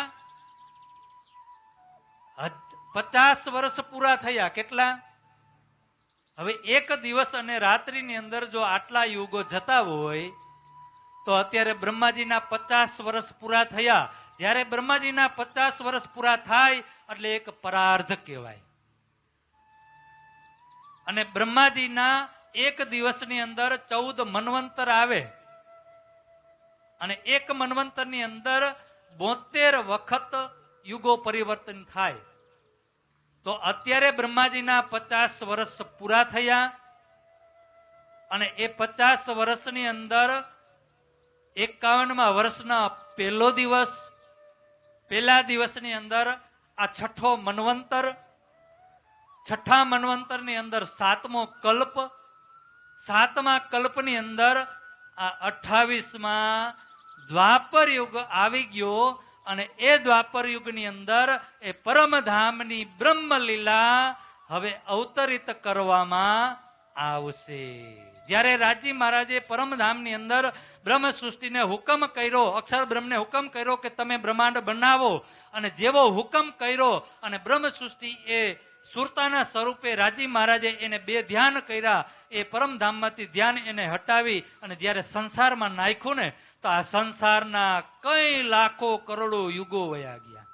50 વર્ષ પૂરા થયા. કેટલા? હવે એક દિવસ અને રાત્રિની અંદર જો આટલા યુગો જતા હોય તો અત્યારે બ્રહ્માજીના 50 વર્ષ પૂરા થયા. જ્યારે બ્રહ્માજીના 50 વર્ષ પૂરા થાય એટલે એક પરાર્ધ કહેવાય. અને બ્રહ્માજીના એક દિવસની અંદર 14 મન્વંતર આવે અને એક મન્વંતરની અંદર 72 વખત યુગો પરિવર્તન થાય. તો અત્યારે બ્રહ્માજીના 50 વર્ષ પૂરા થયા અને એ 50 વર્ષની અંદર 51મા વર્ષના પહેલા દિવસની અંદર આ છઠ્ઠો મન્વંતર, છઠ્ઠા મન્વંતરની અંદર 7મો કલ્પ, 7મા કલ્પની અંદર આ 28મા દ્વાપર યુગ આવી ગયો અને એ દ્વાપર યુગની અંદર એ પરમધામની બ્રહ્મલીલા હવે અવતરિત કરવામાં આવશે. જ્યારે રાજી મહારાજે પરમધામની અંદર બ્રહ્મ સૃષ્ટિને હુકમ કર્યો, અક્ષર બ્રહ્મને હુકમ કર્યો કે તમે બ્રહ્માંડ બનાવો, અને જેવો હુકમ કર્યો અને બ્રહ્મ સૃષ્ટિ એ સુરતાના સ્વરૂપે રાજી મહારાજે એને 2 ધ્યાન કર્યા. એ પરમધામમાંથી ધ્યાન એને હટાવી અને જ્યારે સંસારમાં નાખ્યું ને તો આ સંસારના કઈ લાખો કરોડો યુગો વયા ગયા,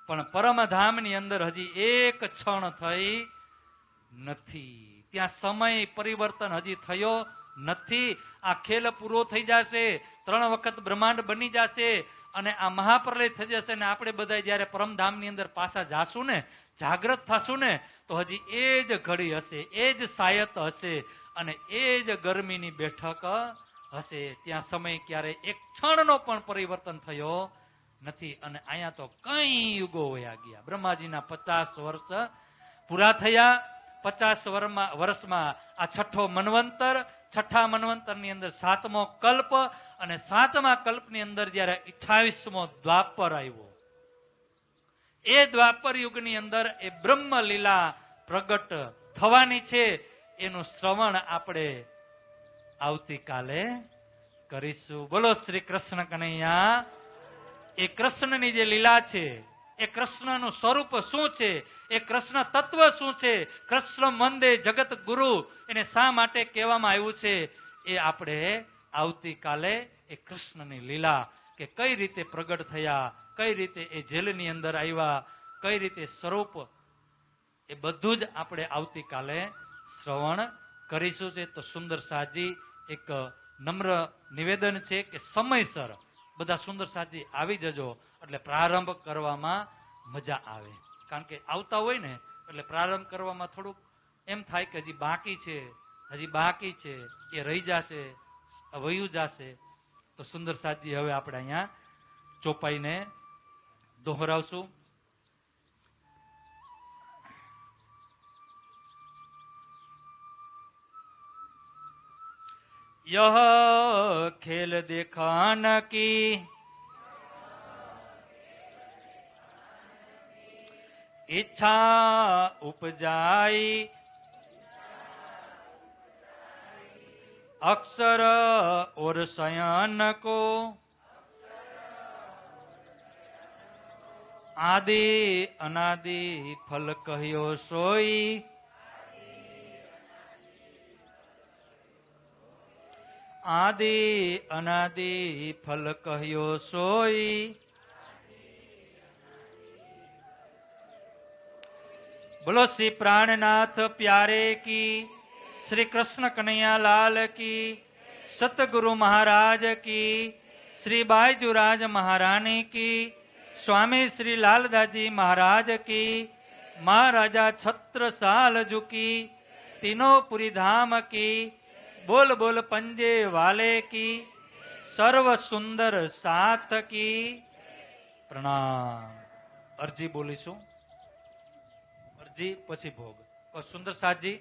પણ પરમધામની અંદર હજી એક ક્ષણ થઈ નથી. ત્યાં સમય પરિવર્તન હજી થયો નથી. આ ખેલ પૂરો થઈ જશે, 3 વખત બ્રહ્માંડ બની જશે અને આ મહાપ્રલય થઈ જશે ને આપણે બધા જયારે પરમધામની અંદર પાછા જાશું ને, જાગ્રત થશું ને, તો હજી એ જ ઘડી હશે, એ જ સાયત હશે અને એ જ ગરમીની બેઠક હશે. ત્યાં સમય ક્યારે એક ક્ષણનો પણ પરિવર્તન થયો નથી. અને અહીંયા તો કઈ યુગો વયા ગયા. બ્રહ્માજીના 50 વર્ષ પૂરા થયા. 50 વર્ષમાં આ છઠ્ઠો મન્વંતર, છઠ્ઠા મન્વંતરની અંદર 7મો કલ્પ અને 7મા કલ્પની અંદર જયારે 28મો દ્વાપર આવ્યો, એ દ્વાપર યુગની અંદર એ બ્રહ્મ લીલા પ્રગટ થવાની છે. એનું શ્રવણ આપણે આવતીકાલે કરીશું. બોલો શ્રી કૃષ્ણ કનૈયા. એ કૃષ્ણની જે લીલા છે, એ કૃષ્ણનું સ્વરૂપ શું છે, એ કૃષ્ણ તત્વ શું છે, કૃષ્ણ વંદે જગત ગુરુ એને શા માટે કહેવામાં આવ્યું છે, એ આપણે આવતીકાલે એ કૃષ્ણની લીલા કે કઈ રીતે પ્રગટ થયા, કઈ રીતે એ જેલની અંદર આવ્યા, કઈ રીતે સ્વરૂપ, એ બધું જ આપણે આવતીકાલે શ્રવણ કરીશું. છે તો સુંદર સાજી એક નમ્ર નિવેદન છે કે સમયસર બધા સુંદર સાજી આવી જજો એટલે પ્રારંભ કરવામાં મજા આવે. કારણ કે આવતા હોય ને એટલે પ્રારંભ કરવામાં થોડુંક એમ થાય કે હજી બાકી છે, એ રહી જશે, વયું જશે. તો સુંદર સાજી હવે આપણે અહીંયા ચોપાઈને દોહરાવશું. यह खेल दिखान की इच्छा उपजाई, अक्षर और शयन को आदि अनादि फल कह्यो सोई, आदि अनादि फल कह्यो सोई। बोलो श्री प्राणनाथ प्यारे की, श्री कृष्ण कन्हैया लाल की, सतगुरु महाराज की, श्री बाईजूराज महारानी की, स्वामी श्री लालदाजी महाराज की, महाराजा छत्रसाल की, तीनों पुरी धाम की, बोल बोल पंजे वाले की, सर्व सुंदर साथ की प्रणाम। अर्जी बोलीशू, अर्जी पछी भोग। और सुंदर साथ जी